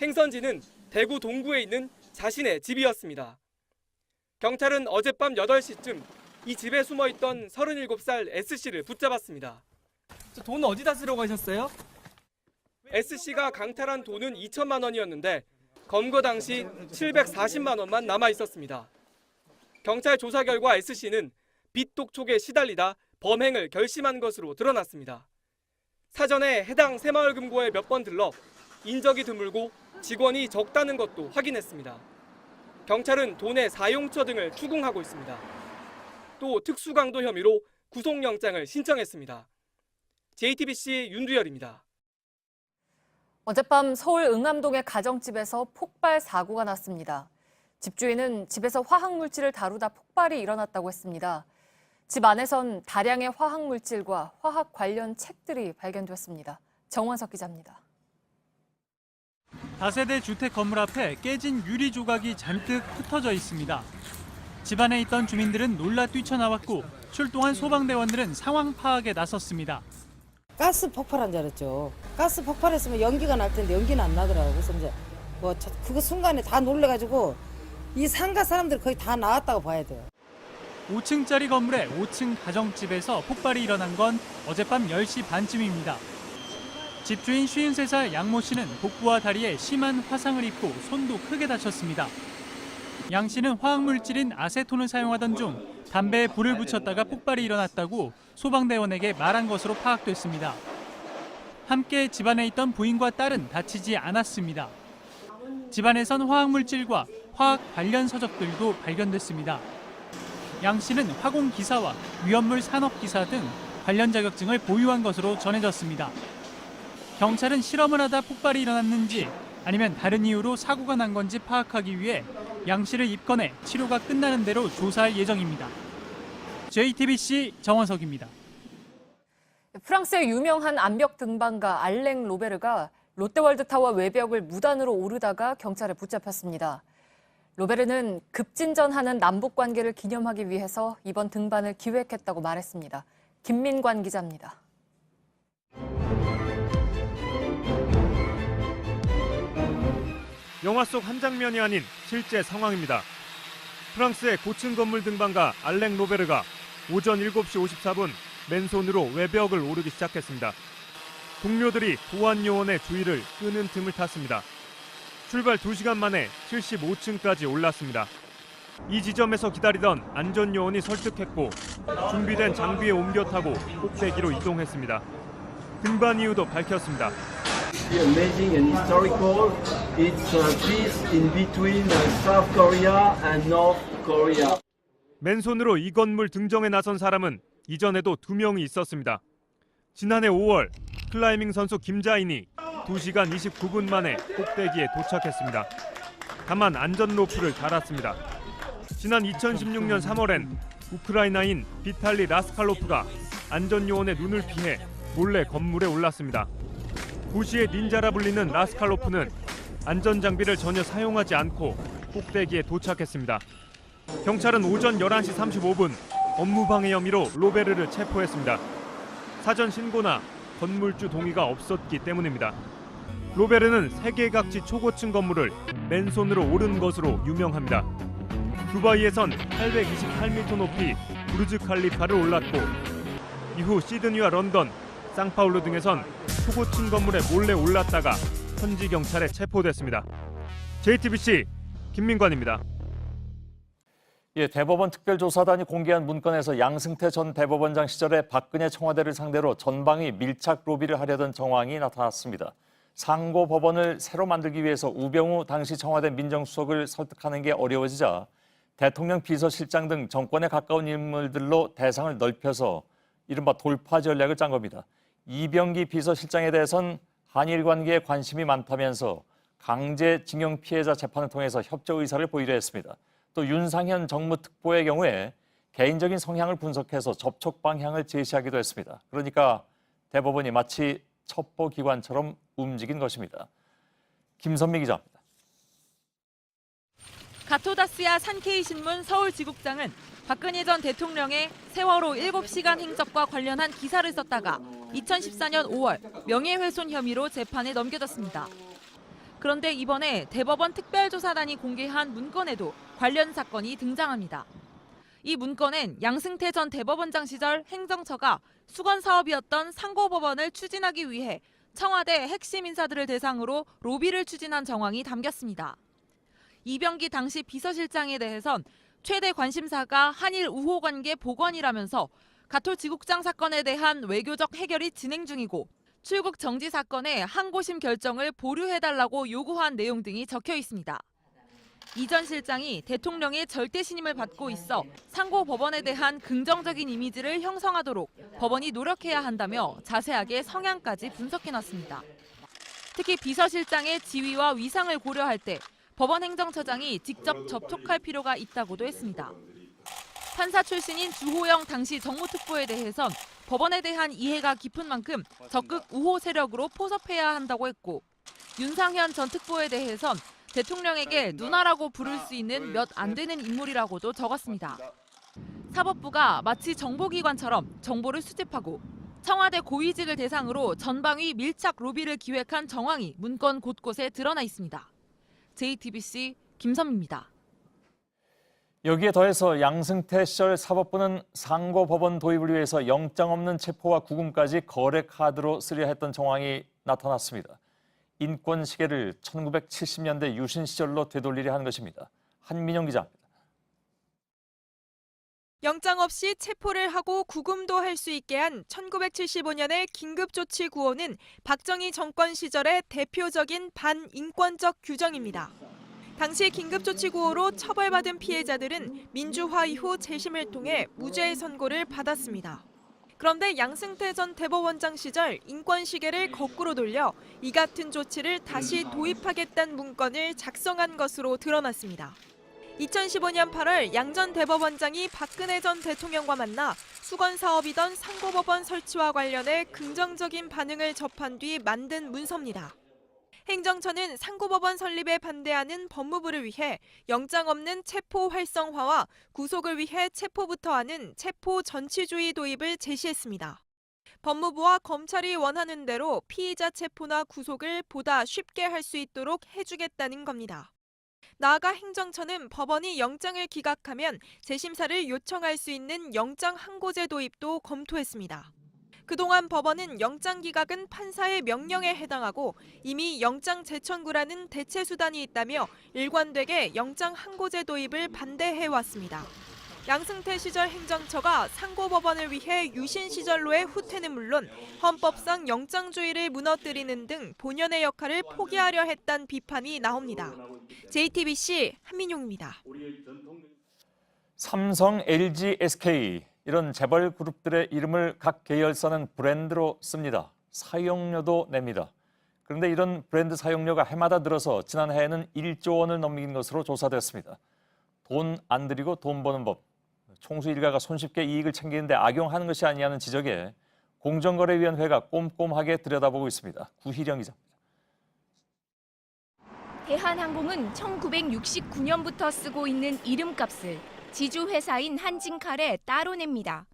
행선지는 대구 동구에 있는 자신의 집이었습니다. 경찰은 어젯밤 8시쯤 이 집에 숨어있던 37살 S씨를 붙잡았습니다. 돈 어디다 쓰러 가셨어요? S씨가 강탈한 돈은 2천만 원이었는데 검거 당시 740만 원만 남아 있었습니다. 경찰 조사 결과 S씨는 빚 독촉에 시달리다 범행을 결심한 것으로 드러났습니다. 사전에 해당 새마을금고에 몇 번 들러 인적이 드물고 직원이 적다는 것도 확인했습니다. 경찰은 돈의 사용처 등을 추궁하고 있습니다. 또 특수강도 혐의로 구속영장을 신청했습니다. JTBC 윤두열입니다. 어젯밤 서울 응암동의 가정집에서 폭발 사고가 났습니다. 집주인은 집에서 화학물질을 다루다 폭발이 일어났다고 했습니다. 집 안에선 다량의 화학물질과 화학 관련 책들이 발견됐습니다. 정원석 기자입니다. 다세대 주택 건물 앞에 깨진 유리 조각이 잔뜩 흩어져 있습니다. 집안에 있던 주민들은 놀라 뛰쳐나왔고 출동한 소방대원들은 상황 파악에 나섰습니다. 가스 폭발한 줄 알았죠. 가스 폭발했으면 연기가 날 텐데 연기는 안 나더라고요. 그래서 이제 그거 순간에 다 놀래가지고 이 상가 사람들 거의 다 나왔다고 봐야 돼요. 5층짜리 건물의 5층 가정집에서 폭발이 일어난 건 어젯밤 10시 반쯤입니다. 집주인 53살 양모 씨는 복부와 다리에 심한 화상을 입고 손도 크게 다쳤습니다. 양 씨는 화학물질인 아세톤을 사용하던 중 담배에 불을 붙였다가 폭발이 일어났다고 소방대원에게 말한 것으로 파악됐습니다. 함께 집안에 있던 부인과 딸은 다치지 않았습니다. 집안에선 화학물질과 화학 관련 서적들도 발견됐습니다. 양 씨는 화공기사와 위험물 산업기사 등 관련 자격증을 보유한 것으로 전해졌습니다. 경찰은 실험을 하다 폭발이 일어났는지 아니면 다른 이유로 사고가 난 건지 파악하기 위해 양 씨를 입건해 치료가 끝나는 대로 조사할 예정입니다. JTBC 정원석입니다. 프랑스의 유명한 암벽 등반가 알랭 로베르가 롯데월드타워 외벽을 무단으로 오르다가 경찰에 붙잡혔습니다. 로베르는 급진전하는 남북 관계를 기념하기 위해서 이번 등반을 기획했다고 말했습니다. 김민관 기자입니다. 영화 속 한 장면이 아닌 실제 상황입니다. 프랑스의 고층 건물 등반가 알랭 로베르가 오전 7시 54분 맨손으로 외벽을 오르기 시작했습니다. 동료들이 보안 요원의 주의를 끄는 틈을 탔습니다. 출발 2시간 만에 75층까지 올랐습니다. 이 지점에서 기다리던 안전 요원이 설득했고 준비된 장비에 옮겨 타고 꼭대기로 이동했습니다. 등반 이유도 밝혔습니다. Amazing and historical. It's peace in between South Korea and North Korea. 맨손으로 이 건물 등정에 나선 사람은 이전에도 2명이 있었습니다. 지난해 5월 클라이밍 선수 김자인이 2시간 29분 만에 꼭대기에 도착했습니다. 다만 안전 로프를 달았습니다. 지난 2016년 3월엔 우크라이나인 비탈리 라스칼로프가 안전 요원의 눈을 피해 몰래 건물에 올랐습니다. 부시의 닌자라 불리는 라스칼로프는 안전장비를 전혀 사용하지 않고 꼭대기에 도착했습니다. 경찰은 오전 11시 35분 업무방해 혐의로 로베르를 체포했습니다. 사전 신고나 건물주 동의가 없었기 때문입니다. 로베르는 세계 각지 초고층 건물을 맨손으로 오른 것으로 유명합니다. 두바이에선 828m 높이 부르즈 칼리파를 올랐고 이후 시드니와 런던, 상파울루 등에선 초고층 건물에 몰래 올랐다가 현지 경찰에 체포됐습니다. JTBC 김민관입니다. 예, 대법원 특별조사단이 공개한 문건에서 양승태 전 대법원장 시절에 박근혜 청와대를 상대로 전방위 밀착 로비를 하려던 정황이 나타났습니다. 상고법원을 새로 만들기 위해서 우병우 당시 청와대 민정수석을 설득하는 게 어려워지자 대통령 비서실장 등 정권에 가까운 인물들로 대상을 넓혀서 이른바 돌파 전략을 짠 겁니다. 이병기 비서실장에 대해선 한일 관계에 관심이 많다면서 강제징용 피해자 재판을 통해서 협조 의사를 보이려 했습니다. 또 윤상현 정무특보의 경우에 개인적인 성향을 분석해서 접촉 방향을 제시하기도 했습니다. 그러니까 대법원이 마치 첩보기관처럼 움직인 것입니다. 김선미 기자입니다. 가토다스야 산케이신문 서울지국장은 박근혜 전 대통령의 세월호 7시간 행적과 관련한 기사를 썼다가 2014년 5월 명예훼손 혐의로 재판에 넘겨졌습니다. 그런데 이번에 대법원 특별조사단이 공개한 문건에도 관련 사건이 등장합니다. 이 문건엔 양승태 전 대법원장 시절 행정처가 수건 사업이었던 상고법원을 추진하기 위해 청와대 핵심 인사들을 대상으로 로비를 추진한 정황이 담겼습니다. 이병기 당시 비서실장에 대해선 최대 관심사가 한일 우호 관계 복원이라면서 가토지국장 사건에 대한 외교적 해결이 진행 중이고 출국 정지 사건의 항고심 결정을 보류해달라고 요구한 내용 등이 적혀 있습니다. 이 전 실장이 대통령의 절대 신임을 받고 있어 상고법원에 대한 긍정적인 이미지를 형성하도록 법원이 노력해야 한다며 자세하게 성향까지 분석해놨습니다. 특히 비서실장의 지위와 위상을 고려할 때 법원 행정처장이 직접 접촉할 필요가 있다고도 했습니다. 판사 출신인 주호영 당시 정무특보에 대해선 법원에 대한 이해가 깊은 만큼 적극 우호 세력으로 포섭해야 한다고 했고 윤상현 전 특보에 대해선 대통령에게 누나라고 부를 수 있는 몇 안 되는 인물이라고도 적었습니다. 사법부가 마치 정보기관처럼 정보를 수집하고 청와대 고위직을 대상으로 전방위 밀착 로비를 기획한 정황이 문건 곳곳에 드러나 있습니다. JTBC 김선미입니다. 여기에 더해서 양승태 시절 사법부는 상고법원 도입을 위해서 영장 없는 체포와 구금까지 거래 카드로 쓰려 했던 정황이 나타났습니다. 인권 시계를 1970년대 유신 시절로 되돌리려 한 것입니다. 한민영 기자입니다. 영장 없이 체포를 하고 구금도 할 수 있게 한 1975년의 긴급조치 구호는 박정희 정권 시절의 대표적인 반인권적 규정입니다. 당시 긴급조치 구호로 처벌받은 피해자들은 민주화 이후 재심을 통해 무죄 선고를 받았습니다. 그런데 양승태 전 대법원장 시절 인권 시계를 거꾸로 돌려 이 같은 조치를 다시 도입하겠다는 문건을 작성한 것으로 드러났습니다. 2015년 8월 양 전 대법원장이 박근혜 전 대통령과 만나 수건 사업이던 상고법원 설치와 관련해 긍정적인 반응을 접한 뒤 만든 문서입니다. 행정처는 상고법원 설립에 반대하는 법무부를 위해 영장 없는 체포 활성화와 구속을 위해 체포부터 하는 체포 전치주의 도입을 제시했습니다. 법무부와 검찰이 원하는 대로 피의자 체포나 구속을 보다 쉽게 할 수 있도록 해주겠다는 겁니다. 나아가 행정처는 법원이 영장을 기각하면 재심사를 요청할 수 있는 영장 항고제 도입도 검토했습니다. 그동안 법원은 영장 기각은 판사의 명령에 해당하고 이미 영장 재청구라는 대체 수단이 있다며 일관되게 영장 항고제 도입을 반대해왔습니다. 양승태 시절 행정처가 상고법원을 위해 유신 시절로의 후퇴는 물론 헌법상 영장주의를 무너뜨리는 등 본연의 역할을 포기하려 했다는 비판이 나옵니다. JTBC 한민용입니다. 삼성, LG, SK 이런 재벌 그룹들의 이름을 각 계열사는 브랜드로 씁니다. 사용료도 냅니다. 그런데 이런 브랜드 사용료가 해마다 늘어서 지난해에는 1조 원을 넘긴 것으로 조사됐습니다. 돈 안 들이고 돈 버는 법. 총수 일가가 손쉽게 이익을 챙기는데 악용하는 것이 아니냐는 지적에 공정거래위원회가 꼼꼼하게 들여다보고 있습니다. 구희령 기자입니다. 대한항공은 1969년부터 쓰고 있는 이름값을 지주 회사인 한진칼에 따로 냅니다.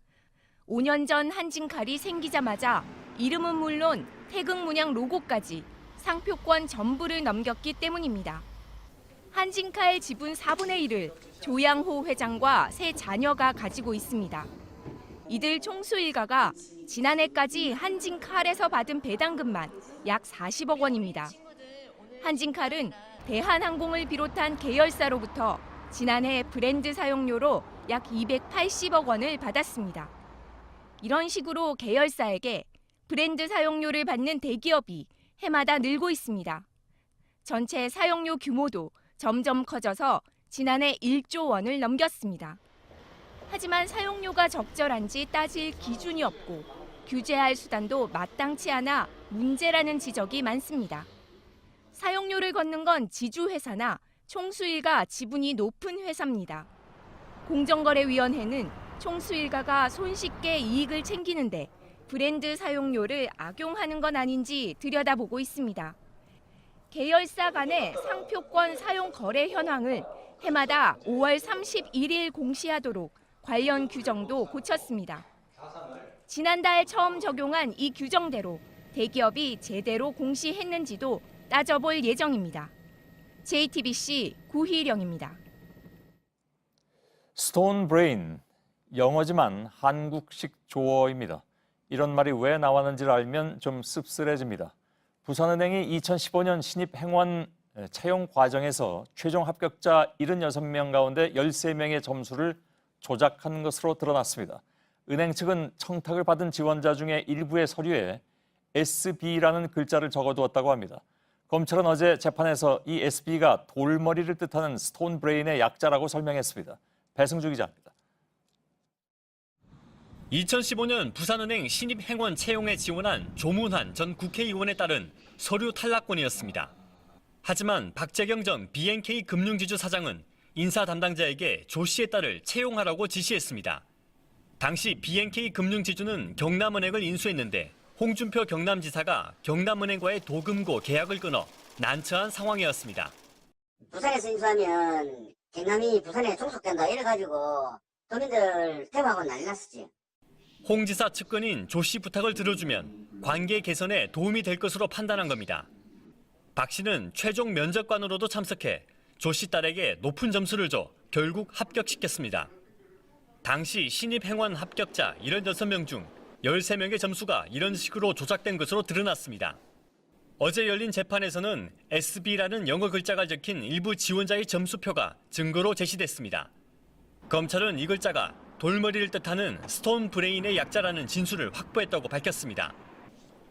5년 전 한진칼이 생기자마자 이름은 물론 태극 문양 로고까지 상표권 전부를 넘겼기 때문입니다. 한진칼 지분 4분의 1을 조양호 회장과 세 자녀가 가지고 있습니다. 이들 총수 일가가 지난해까지 한진칼에서 받은 배당금만 약 40억 원입니다. 한진칼은 대한항공을 비롯한 계열사로부터 지난해 브랜드 사용료로 약 280억 원을 받았습니다. 이런 식으로 계열사에게 브랜드 사용료를 받는 대기업이 해마다 늘고 있습니다. 전체 사용료 규모도 점점 커져서 지난해 1조 원을 넘겼습니다. 하지만 사용료가 적절한지 따질 기준이 없고 규제할 수단도 마땅치 않아 문제라는 지적이 많습니다. 사용료를 걷는 건 지주회사나 총수일가 지분이 높은 회사입니다. 공정거래위원회는 총수일가가 손쉽게 이익을 챙기는데 브랜드 사용료를 악용하는 건 아닌지 들여다보고 있습니다. 계열사 간의 상표권 사용 거래 현황을 해마다 5월 31일 공시하도록 관련 규정도 고쳤습니다. 지난달 처음 적용한 이 규정대로 대기업이 제대로 공시했는지도 따져볼 예정입니다. JTBC 구희령입니다. 스톤 브레인, 영어지만 한국식 조어입니다. 이런 말이 왜 나왔는지를 알면 좀 씁쓸해집니다. 부산은행이 2015년 신입행원 채용 과정에서 최종 합격자 76명 가운데 13명의 점수를 조작한 것으로 드러났습니다. 은행 측은 청탁을 받은 지원자 중에 일부의 서류에 SB라는 글자를 적어두었다고 합니다. 검찰은 어제 재판에서 이 SB가 돌머리를 뜻하는 스톤 브레인의 약자라고 설명했습니다. 배승주 기자입니다. 2015년 부산은행 신입행원 채용에 지원한 조문환 전 국회의원에 따른 서류 탈락건이었습니다. 하지만 박재경 전 BNK 금융지주 사장은 인사 담당자에게 조 씨의 딸을 채용하라고 지시했습니다. 당시 BNK 금융지주는 경남은행을 인수했는데 홍준표 경남지사가 경남은행과의 도금고 계약을 끊어 난처한 상황이었습니다. 부산에서 인수하면 경남이 부산에 종속된다 이래가지고 도민들 대화하고 난리 났었지. 홍 지사 측근인 조 씨 부탁을 들어주면 관계 개선에 도움이 될 것으로 판단한 겁니다. 박 씨는 최종 면접관으로도 참석해 조 씨 딸에게 높은 점수를 줘 결국 합격시켰습니다. 당시 신입행원 합격자 76명 중 13명의 점수가 이런 식으로 조작된 것으로 드러났습니다. 어제 열린 재판에서는 SB라는 영어 글자가 적힌 일부 지원자의 점수표가 증거로 제시됐습니다. 검찰은 이 글자가 돌머리를 뜻하는 스톤 브레인의 약자라는 진술을 확보했다고 밝혔습니다.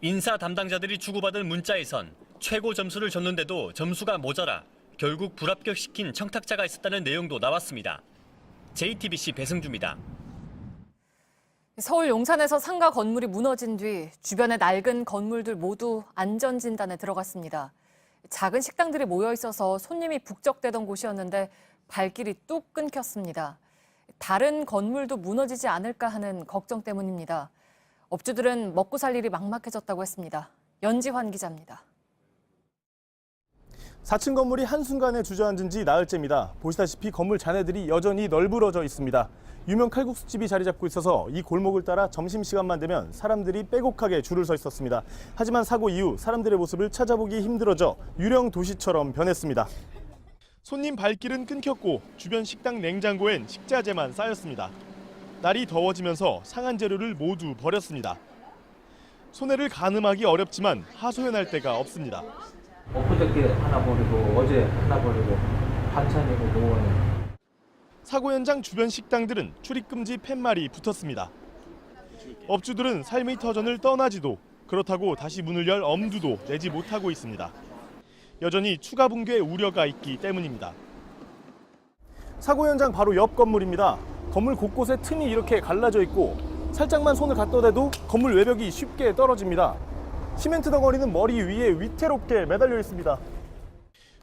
인사 담당자들이 주고받은 문자에선 최고 점수를 줬는데도 점수가 모자라 결국 불합격시킨 청탁자가 있었다는 내용도 나왔습니다. JTBC 배승주입니다. 서울 용산에서 상가 건물이 무너진 뒤 주변의 낡은 건물들 모두 안전진단에 들어갔습니다. 작은 식당들이 모여 있어서 손님이 북적대던 곳이었는데 발길이 뚝 끊겼습니다. 다른 건물도 무너지지 않을까 하는 걱정 때문입니다. 업주들은 먹고 살 일이 막막해졌다고 했습니다. 연지환 기자입니다. 4층 건물이 한순간에 주저앉은 지 나흘째입니다. 보시다시피 건물 잔해들이 여전히 널브러져 있습니다. 유명 칼국수집이 자리 잡고 있어서 이 골목을 따라 점심시간만 되면 사람들이 빼곡하게 줄을 서 있었습니다. 하지만 사고 이후 사람들의 모습을 찾아보기 힘들어져 유령 도시처럼 변했습니다. 손님 발길은 끊겼고 주변 식당 냉장고엔 식자재만 쌓였습니다. 날이 더워지면서 상한 재료를 모두 버렸습니다. 손해를 가늠하기 어렵지만 하소연할 데가 없습니다. 엊그저께 하나 버리고 어제 하나 버리고 반찬이고 노원에. 사고 현장 주변 식당들은 출입금지 팻말이 붙었습니다. 업주들은 삶의 터전을 떠나지도 그렇다고 다시 문을 열 엄두도 내지 못하고 있습니다. 여전히 추가 붕괴 우려가 있기 때문입니다. 사고 현장 바로 옆 건물입니다. 건물 곳곳에 틈이 이렇게 갈라져 있고 살짝만 손을 갖다 대도 건물 외벽이 쉽게 떨어집니다. 시멘트 덩어리는 머리 위에 위태롭게 매달려 있습니다.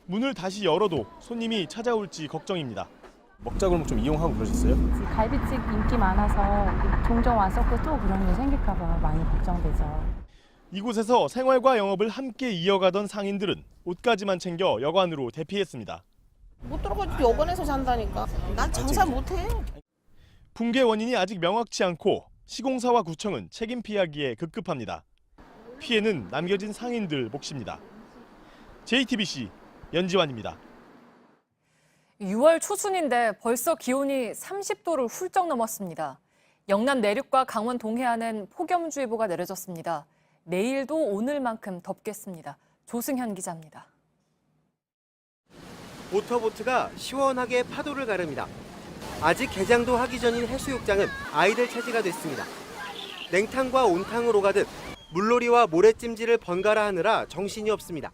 문을 다시 열어도 손님이 찾아올지 걱정입니다. 먹자골목 좀 이용하고 그러셨어요? 갈비집 인기 많아서 종종 왔었고 또 그런 일 생길까 봐 많이 걱정되죠. 이곳에서 생활과 영업을 함께 이어가던 상인들은 옷가지만 챙겨 여관으로 대피했습니다. 못 들어가지고 여관에서 잔다니까. 난 장사 못해. 붕괴 원인이 아직 명확치 않고 시공사와 구청은 책임 피하기에 급급합니다. 피해는 남겨진 상인들 몫입니다. JTBC 연지환입니다. 6월 초순인데 벌써 기온이 30도를 훌쩍 넘었습니다. 영남 내륙과 강원 동해안은 폭염주의보가 내려졌습니다. 내일도 오늘만큼 덥겠습니다. 조승현 기자입니다. 모터보트가 시원하게 파도를 가릅니다. 아직 개장도 하기 전인 해수욕장은 아이들 차지가 됐습니다. 냉탕과 온탕을 오가듯 물놀이와 모래찜질을 번갈아 하느라 정신이 없습니다.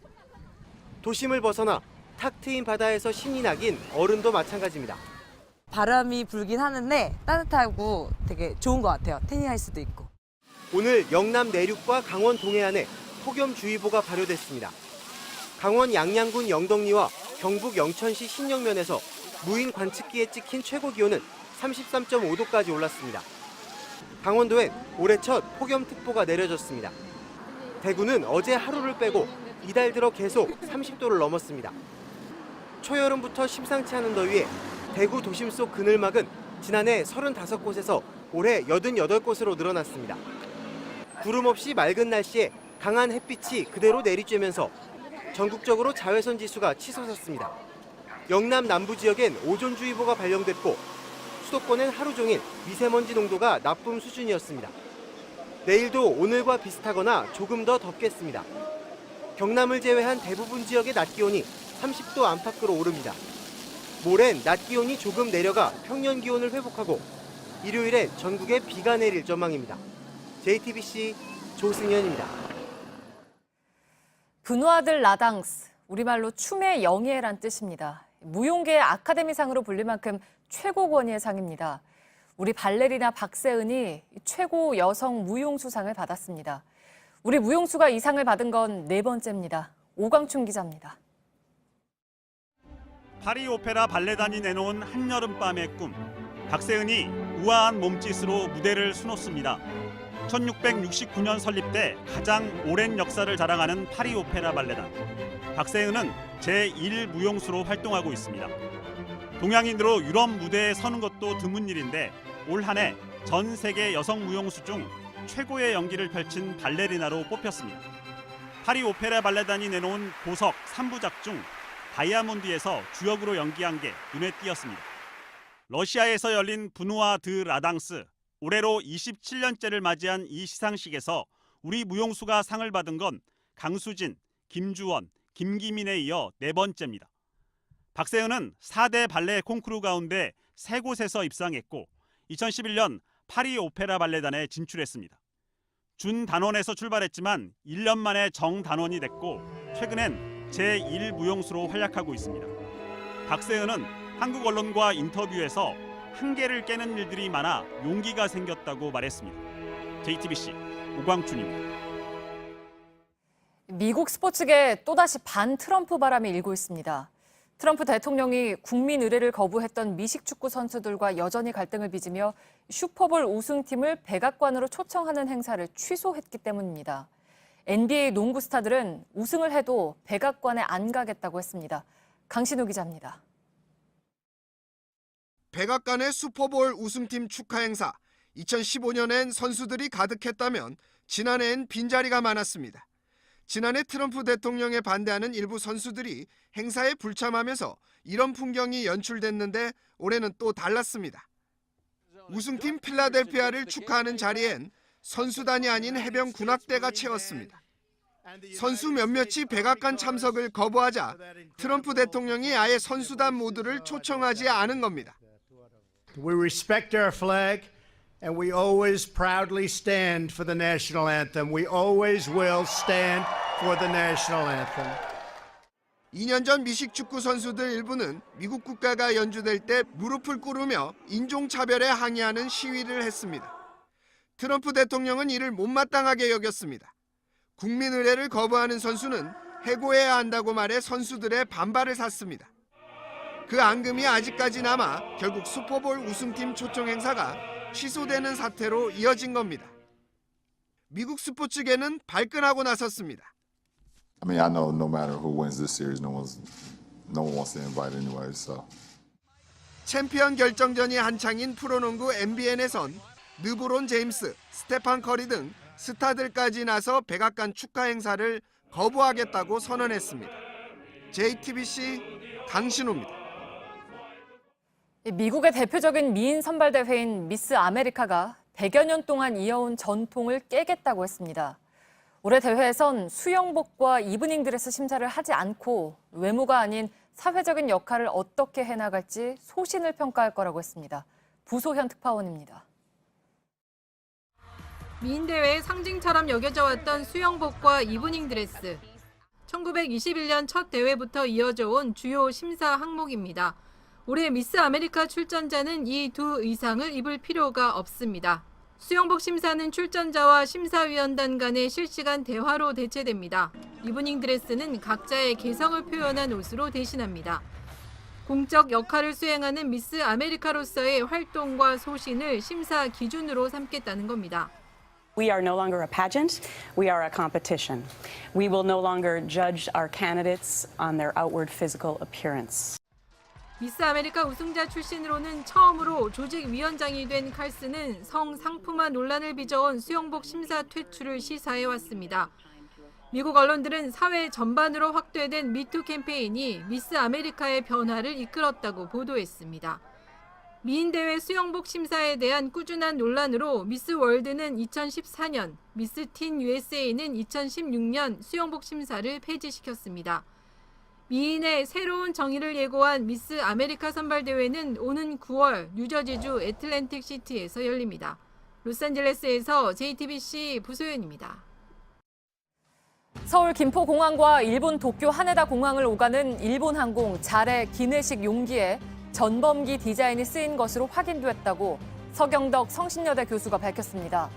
도심을 벗어나 탁 트인 바다에서 신이 나긴 어른도 마찬가지입니다. 바람이 불긴 하는데 따뜻하고 되게 좋은 것 같아요. 태닝할 수도 있고. 오늘 영남 내륙과 강원 동해안에 폭염주의보가 발효됐습니다. 강원 양양군 영덕리와 경북 영천시 신영면에서 무인 관측기에 찍힌 최고 기온은 33.5도까지 올랐습니다. 강원도엔 올해 첫 폭염특보가 내려졌습니다. 대구는 어제 하루를 빼고 이달 들어 계속 30도를 넘었습니다. 초여름부터 심상치 않은 더위에 대구 도심 속 그늘막은 지난해 35곳에서 올해 88곳으로 늘어났습니다. 구름 없이 맑은 날씨에 강한 햇빛이 그대로 내리쬐면서 전국적으로 자외선 지수가 치솟았습니다. 영남 남부 지역엔 오존주의보가 발령됐고 수도권은 하루 종일 미세먼지 농도가 나쁨 수준이었습니다. 내일도 오늘과 비슷하거나 조금 더 덥겠습니다. 경남을 제외한 대부분 지역의 낮 기온이 30도 안팎으로 오릅니다. 모레는 낮 기온이 조금 내려가 평년 기온을 회복하고 일요일엔 전국에 비가 내릴 전망입니다. JTBC 조승현입니다. 분화들 라당스, 우리말로 춤의 영예란 뜻입니다. 무용계의 아카데미상으로 불릴 만큼 최고 권위의 상입니다. 우리 발레리나 박세은이 최고 여성 무용수상을 받았습니다. 우리 무용수가 이 상을 받은 건 4번째입니다. 오광춘 기자입니다. 파리 오페라 발레단이 내놓은 한여름밤의 꿈. 박세은이 우아한 몸짓으로 무대를 수놓습니다. 1669년 설립돼 가장 오랜 역사를 자랑하는 파리 오페라 발레단. 박세은은 제1무용수로 활동하고 있습니다. 동양인으로 유럽 무대에 서는 것도 드문 일인데 올 한 해 전 세계 여성 무용수 중 최고의 연기를 펼친 발레리나로 뽑혔습니다. 파리 오페라 발레단이 내놓은 보석 3부작 중 다이아몬드에서 주역으로 연기한 게 눈에 띄었습니다. 러시아에서 열린 부누아 드 라당스, 올해로 27년째를 맞이한 이 시상식에서 우리 무용수가 상을 받은 건 강수진, 김주원, 김기민에 이어 4번째입니다. 박세은은 4대 발레 콩쿠르 가운데 3곳에서 입상했고 2011년 파리 오페라 발레단에 진출했습니다. 준단원에서 출발했지만 1년 만에 정단원이 됐고 최근엔 제1무용수로 활약하고 있습니다. 박세은은 한국 언론과 인터뷰에서 한계를 깨는 일들이 많아 용기가 생겼다고 말했습니다. JTBC 오광춘입니다. 미국 스포츠계에 또다시 반트럼프 바람이 일고 있습니다. 트럼프 대통령이 국민 의례를 거부했던 미식축구 선수들과 여전히 갈등을 빚으며 슈퍼볼 우승팀을 백악관으로 초청하는 행사를 취소했기 때문입니다. NBA 농구 스타들은 우승을 해도 백악관에 안 가겠다고 했습니다. 강신우 기자입니다. 백악관의 슈퍼볼 우승팀 축하 행사. 2015년엔 선수들이 가득했다면 지난해엔 빈자리가 많았습니다. 지난해 트럼프 대통령에 반대하는 일부 선수들이 행사에 불참하면서 이런 풍경이 연출됐는데 올해는 또 달랐습니다. 우승팀 필라델피아를 축하하는 자리엔 선수단이 아닌 해병 군악대가 채웠습니다. 선수 몇몇이 백악관 참석을 거부하자 트럼프 대통령이 아예 선수단 모두를 초청하지 않은 겁니다. We respect our flag and we always proudly stand for the national anthem. We always will stand for the national anthem. 2년 전 미식축구 선수들 일부는 미국 국가가 연주될 때 무릎을 꿇으며 인종차별에 항의하는 시위를 했습니다. 트럼프 대통령은 이를 못마땅하게 여겼습니다. 국민 의례를 거부하는 선수는 해고해야 한다고 말해 선수들의 반발을 샀습니다. 그 앙금이 아직까지 남아 결국 슈퍼볼 우승팀 초청 행사가 취소되는 사태로 이어진 겁니다. 미국 스포츠계는 발끈하고 나섰습니다. I mean, I know no matter who wins this series, no one's no one wants to invite anyway. So. 챔피언 결정전이 한창인 프로농구 NBN에선 르브론 제임스, 스테판 커리 등 스타들까지 나서 백악관 축하 행사를 거부하겠다고 선언했습니다. JTBC 강신호입니다. 미국의 대표적인 미인 선발 대회인 미스 아메리카가 100여 년 동안 이어온 전통을 깨겠다고 했습니다. 올해 대회에선 수영복과 이브닝 드레스 심사를 하지 않고 외모가 아닌 사회적인 역할을 어떻게 해나갈지 소신을 평가할 거라고 했습니다. 부소현 특파원입니다. 미인 대회의 상징처럼 여겨져 왔던 수영복과 이브닝 드레스. 1921년 첫 대회부터 이어져 온 주요 심사 항목입니다. 올해 미스 아메리카 출전자는 이 두 의상을 입을 필요가 없습니다. 수영복 심사는 출전자와 심사위원단 간의 실시간 대화로 대체됩니다. 이브닝 드레스는 각자의 개성을 표현한 옷으로 대신합니다. 공적 역할을 수행하는 미스 아메리카로서의 활동과 소신을 심사 기준으로 삼겠다는 겁니다. We are no longer a pageant, we are a competition. We will no longer judge our candidates on their outward physical appearance. 미스 아메리카 우승자 출신으로는 처음으로 조직위원장이 된 칼슨은 성상품화 논란을 빚어온 수영복 심사 퇴출을 시사해왔습니다. 미국 언론들은 사회 전반으로 확대된 미투 캠페인이 미스 아메리카의 변화를 이끌었다고 보도했습니다. 미인 대회 수영복 심사에 대한 꾸준한 논란으로 미스 월드는 2014년, 미스 틴 USA는 2016년 수영복 심사를 폐지시켰습니다. 미인의 새로운 정의를 예고한 미스 아메리카 선발대회는 오는 9월 뉴저지주 애틀랜틱 시티에서 열립니다. 로스앤젤레스에서 JTBC 부소연입니다. 서울 김포공항과 일본 도쿄 하네다 공항을 오가는 일본 항공 자레 기내식 용기에 전범기 디자인이 쓰인 것으로 확인됐다고 서경덕 성신여대 교수가 밝혔습니다.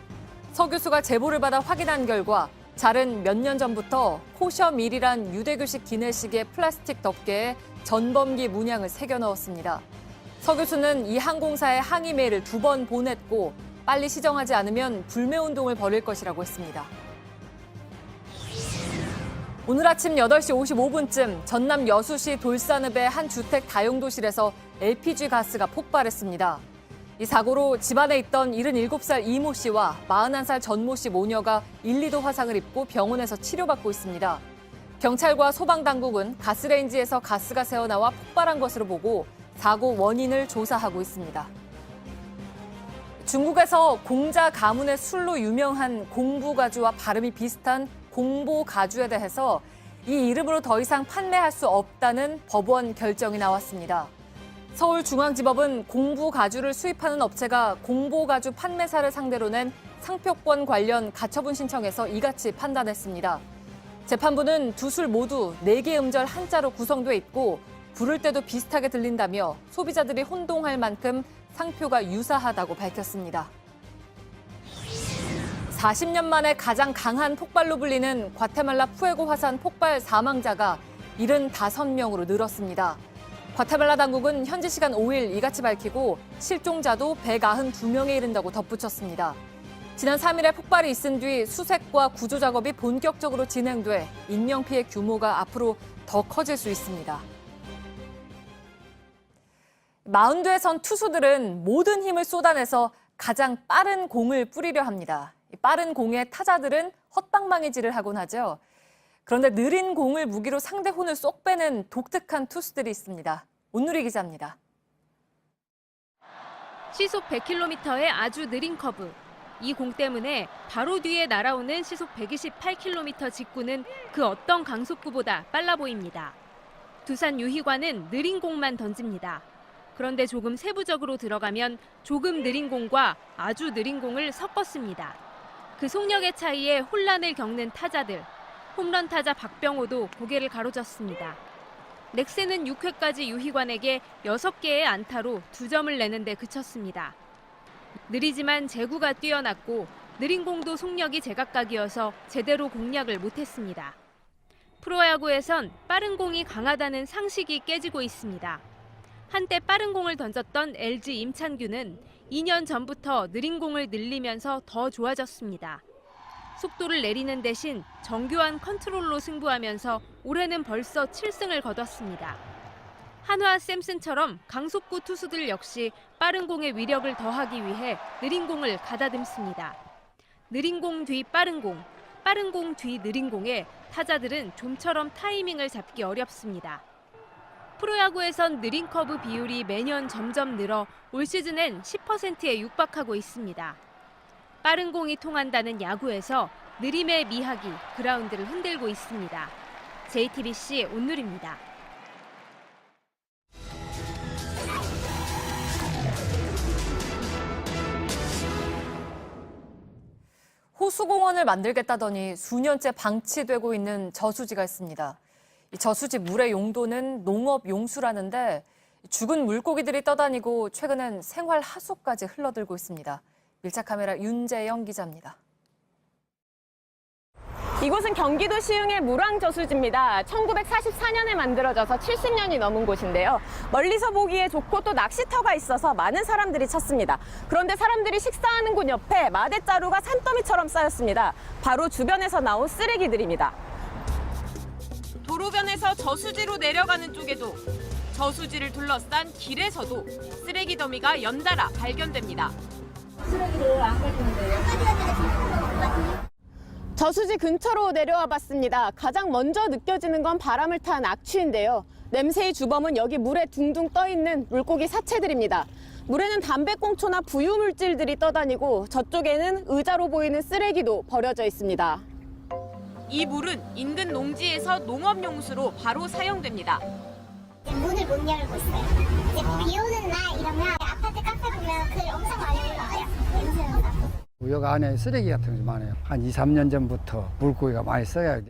서 교수가 제보를 받아 확인한 결과 잘은 몇 년 전부터 코셔밀이란 유대교식 기내식의 플라스틱 덮개에 전범기 문양을 새겨 넣었습니다. 서 교수는 이 항공사에 항의 메일을 2번 보냈고 빨리 시정하지 않으면 불매운동을 벌일 것이라고 했습니다. 오늘 아침 8시 55분쯤 전남 여수시 돌산읍의 한 주택 다용도실에서 LPG 가스가 폭발했습니다. 이 사고로 집안에 있던 77살 이모 씨와 41살 전모 씨 모녀가 1, 2도 화상을 입고 병원에서 치료받고 있습니다. 경찰과 소방당국은 가스레인지에서 가스가 새어나와 폭발한 것으로 보고 사고 원인을 조사하고 있습니다. 중국에서 공자 가문의 술로 유명한 공부가주와 발음이 비슷한 공보가주에 대해서 이 이름으로 더 이상 판매할 수 없다는 법원 결정이 나왔습니다. 서울중앙지법은 공부가주를 수입하는 업체가 공보가주 판매사를 상대로 낸 상표권 관련 가처분 신청에서 이같이 판단했습니다. 재판부는 두 술 모두 4개 음절 한자로 구성돼 있고 부를 때도 비슷하게 들린다며 소비자들이 혼동할 만큼 상표가 유사하다고 밝혔습니다. 40년 만에 가장 강한 폭발로 불리는 과테말라 푸에고 화산 폭발 사망자가 75명으로 늘었습니다. 과테말라 당국은 현지 시간 5일 이같이 밝히고 실종자도 192명에 이른다고 덧붙였습니다. 지난 3일에 폭발이 있은 뒤 수색과 구조 작업이 본격적으로 진행돼 인명피해 규모가 앞으로 더 커질 수 있습니다. 마운드에 선 투수들은 모든 힘을 쏟아내서 가장 빠른 공을 뿌리려 합니다. 빠른 공에 타자들은 헛방망이질을 하곤 하죠. 그런데 느린 공을 무기로 상대 혼을 쏙 빼는 독특한 투수들이 있습니다. 온누리 기자입니다. 시속 100km의 아주 느린 커브. 이 공 때문에 바로 뒤에 날아오는 시속 128km 직구는 그 어떤 강속구보다 빨라 보입니다. 두산 유희관은 느린 공만 던집니다. 그런데 조금 세부적으로 들어가면 조금 느린 공과 아주 느린 공을 섞었습니다. 그 속력의 차이에 혼란을 겪는 타자들. 홈런 타자 박병호도 고개를 가로졌습니다. 넥센은 6회까지 유희관에게 6개의 안타로 2점을 내는 데 그쳤습니다. 느리지만 제구가 뛰어났고 느린 공도 속력이 제각각이어서 제대로 공략을 못했습니다. 프로야구에선 빠른 공이 강하다는 상식이 깨지고 있습니다. 한때 빠른 공을 던졌던 LG 임찬규는 2년 전부터 느린 공을 늘리면서 더 좋아졌습니다. 속도를 내리는 대신 정교한 컨트롤로 승부하면서 올해는 벌써 7승을 거뒀습니다. 한화 샘슨처럼 강속구 투수들 역시 빠른 공의 위력을 더하기 위해 느린 공을 가다듬습니다. 느린 공 뒤 빠른 공, 빠른 공 뒤 느린 공에 타자들은 좀처럼 타이밍을 잡기 어렵습니다. 프로야구에선 느린 커브 비율이 매년 점점 늘어 올 시즌엔 10%에 육박하고 있습니다. 빠른 공이 통한다는 야구에서 느림의 미학이 그라운드를 흔들고 있습니다. JTBC 온누리입니다. 호수공원을 만들겠다더니 수년째 방치되고 있는 저수지가 있습니다. 이 저수지 물의 용도는 농업 용수라는데 죽은 물고기들이 떠다니고 최근엔 생활 하수까지 흘러들고 있습니다. 밀착 카메라 윤재영 기자입니다. 이곳은 경기도 시흥의 물왕저수지입니다. 1944년에 만들어져서 70년이 넘은 곳인데요. 멀리서 보기에 좋고 또 낚시터가 있어서 많은 사람들이 찾습니다. 그런데 사람들이 식사하는 곳 옆에 마대자루가 산더미처럼 쌓였습니다. 바로 주변에서 나온 쓰레기들입니다. 도로변에서 저수지로 내려가는 쪽에도 저수지를 둘러싼 길에서도 쓰레기 더미가 연달아 발견됩니다. 쓰레기를 안 가져오는데요? 저수지 근처로 내려와 봤습니다. 가장 먼저 느껴지는 건 바람을 탄 악취인데요. 냄새의 주범은 여기 물에 둥둥 떠있는 물고기 사체들입니다. 물에는 담배꽁초나 부유물질들이 떠다니고 저쪽에는 의자로 보이는 쓰레기도 버려져 있습니다. 이 물은 인근 농지에서 농업용수로 바로 사용됩니다. 문을 못 열고 있어요. 이제 비 오는 날 이러면 아파트 카페 보면 글 엄청 많이 올라와요. 냄새가 나고. 여기 안에 쓰레기 같은 게 많아요. 한 2, 3년 전부터 물고기가 많이 써야 돼.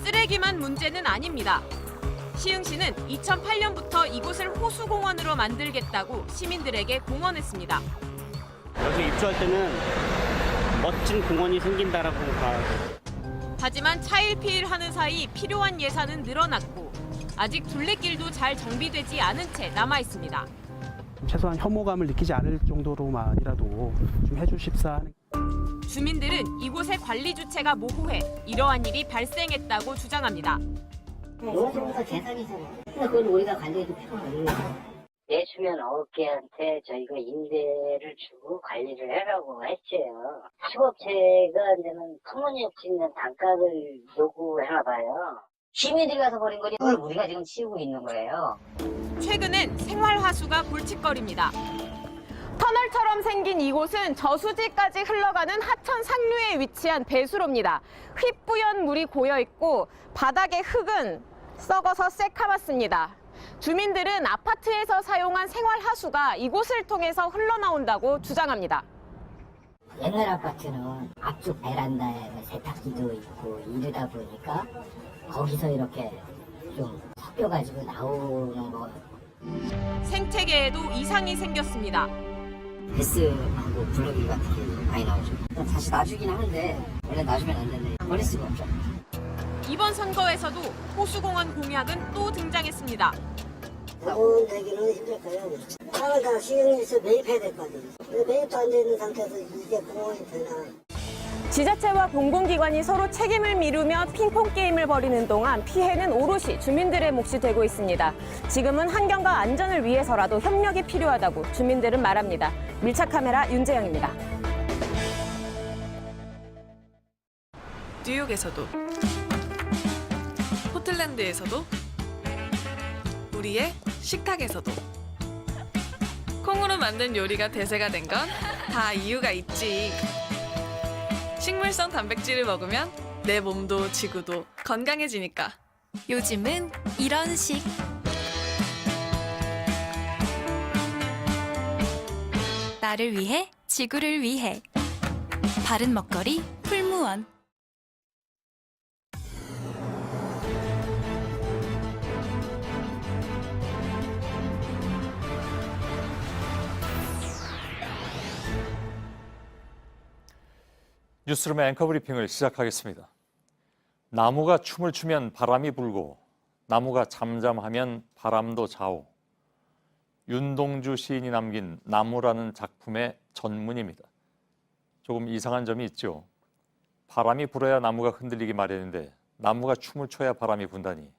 쓰레기만 문제는 아닙니다. 시흥시는 2008년부터 이곳을 호수공원으로 만들겠다고 시민들에게 공언했습니다. 여기 입주할 때는 멋진 공원이 생긴다라고 봐요. 하지만 차일피일하는 사이 필요한 예산은 늘어났고 아직 둘레길도 잘 정비되지 않은 채 남아 있습니다. 최소한 혐오감을 느끼지 않을 정도로만이라도 좀 해주십사 하는. 주민들은 이곳의 관리 주체가 모호해 이러한 일이 발생했다고 주장합니다. 농업부터 재산이잖아요. 그걸 우리가 관리해도 필요가 없는 거예요. 내수면 업계한테 저희가 임대를 주고 관리를 해라고 했어요. 수업체가 이제는 터무니없이 있는 단가를 요구하나 봐요. 시민들이 가서 버린 거니 그걸 우리가 지금 치우고 있는 거예요. 최근엔 생활하수가 골칫거립니다. 터널처럼 생긴 이곳은 저수지까지 흘러가는 하천 상류에 위치한 배수로입니다. 휘뿌연 물이 고여 있고 바닥의 흙은 썩어서 새카맣습니다. 주민들은 아파트에서 사용한 생활하수가 이곳을 통해서 흘러나온다고 주장합니다. 옛날 아파트는 앞쪽 베란다에 세탁기도 있고 이러다 보니까 거기서 이렇게 좀 섞여가지고 나오는 거. 생태계에도 이상이 생겼습니다. 베스하고 블루비 같은 게 많이 나오죠. 다시 놔주긴 하는데 원래 놔주면 안 되는데 버릴 수가 없죠. 이번 선거에서도 호수공원 공약은 또 등장했습니다. 공원 되기는 힘들 거예요. 땅을 다 시흥에서 매입해야 될 거 아니에요. 매입도 안 되는 상태에서 이게 공원이 되나. 지자체와 공공기관이 서로 책임을 미루며 핑퐁 게임을 벌이는 동안 피해는 오롯이 주민들의 몫이 되고 있습니다. 지금은 환경과 안전을 위해서라도 협력이 필요하다고 주민들은 말합니다. 밀착 카메라 윤재영입니다. 뉴욕에서도, 포틀랜드에서도, 우리의 식탁에서도 콩으로 만든 요리가 대세가 된 건 다 이유가 있지. 식물성 단백질을 먹으면 내 몸도 지구도 건강해지니까. 요즘은 이런 식. 나를 위해, 지구를 위해. 바른 먹거리 풀무원. 뉴스룸의 앵커 브리핑을 시작하겠습니다. 나무가 춤을 추면 바람이 불고 나무가 잠잠하면 바람도 자오. 윤동주 시인이 남긴 나무라는 작품의 전문입니다. 조금 이상한 점이 있죠. 바람이 불어야 나무가 흔들리기 마련인데 나무가 춤을 춰야 바람이 분다니.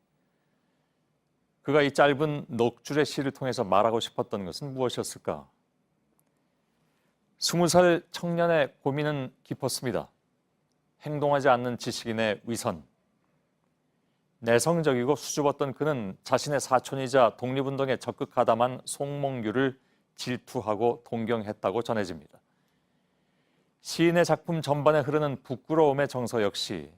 그가 이 짧은 넋줄의 시를 통해서 말하고 싶었던 것은 무엇이었을까? 20살 청년의 고민은 깊었습니다. 행동하지 않는 지식인의 위선. 내성적이고 수줍었던 그는 자신의 사촌이자 독립운동에 적극 가담한 송몽규를 질투하고 동경했다고 전해집니다. 시인의 작품 전반에 흐르는 부끄러움의 정서 역시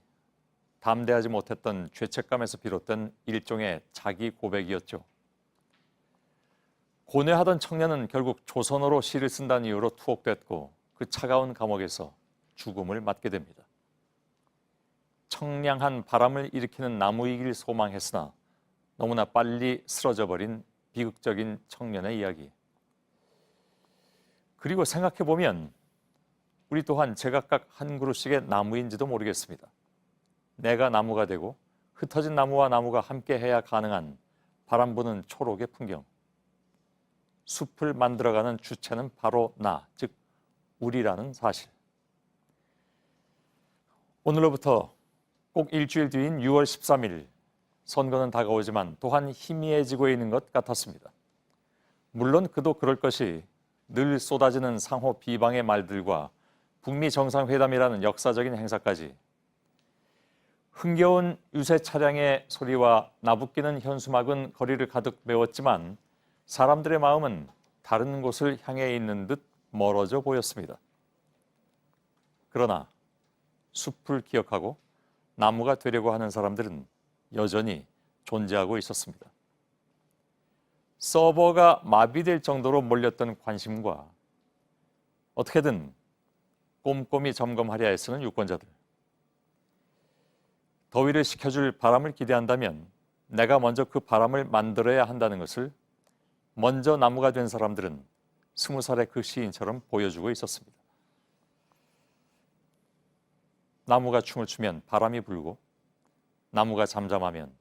담대하지 못했던 죄책감에서 비롯된 일종의 자기 고백이었죠. 고뇌하던 청년은 결국 조선어로 시를 쓴다는 이유로 투옥됐고 그 차가운 감옥에서 죽음을 맞게 됩니다. 청량한 바람을 일으키는 나무이길 소망했으나 너무나 빨리 쓰러져 버린 비극적인 청년의 이야기. 그리고 생각해보면 우리 또한 제각각 한 그루씩의 나무인지도 모르겠습니다. 내가 나무가 되고 흩어진 나무와 나무가 함께해야 가능한 바람 부는 초록의 풍경. 숲을 만들어가는 주체는 바로 나, 즉 우리라는 사실. 오늘로부터 꼭 일주일 뒤인 6월 13일 선거는 다가오지만 또한 희미해지고 있는 것 같았습니다. 물론 그도 그럴 것이 늘 쏟아지는 상호 비방의 말들과 북미 정상회담이라는 역사적인 행사까지 흥겨운 유세 차량의 소리와 나부끼는 현수막은 거리를 가득 메웠지만 사람들의 마음은 다른 곳을 향해 있는 듯 멀어져 보였습니다. 그러나 숲을 기억하고 나무가 되려고 하는 사람들은 여전히 존재하고 있었습니다. 서버가 마비될 정도로 몰렸던 관심과 어떻게든 꼼꼼히 점검하려 애쓰는 유권자들. 더위를 식혀줄 바람을 기대한다면 내가 먼저 그 바람을 만들어야 한다는 것을 먼저 나무가 된 사람들은 20살의 그 시인처럼 보여주고 있었습니다. 나무가 춤을 추면 바람이 불고 나무가 잠잠하면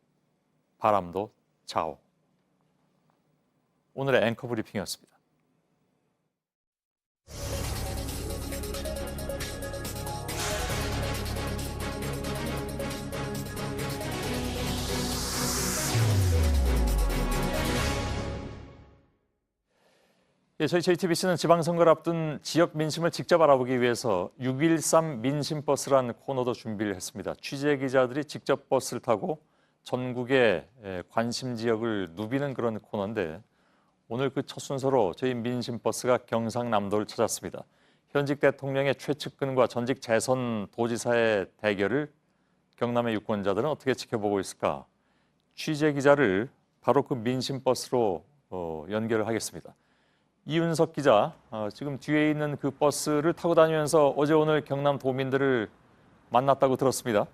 바람도 자오. 오늘의 앵커 브리핑이었습니다. 저희 JTBC는 지방선거를 앞둔 지역 민심을 직접 알아보기 위해서 6.13 민심버스라는 코너도 준비를 했습니다. 취재기자들이 직접 버스를 타고 전국의 관심 지역을 누비는 그런 코너인데 오늘 그 첫 순서로 저희 민심버스가 경상남도를 찾았습니다. 현직 대통령의 최측근과 전직 재선 도지사의 대결을 경남의 유권자들은 어떻게 지켜보고 있을까? 취재기자를 바로 그 민심버스로 연결을 하겠습니다. 이윤석 기자, 지금 뒤에 있는 그 버스를 타고 다니면서 어제 오늘 경남 도민들을 만났다고 들었습니다.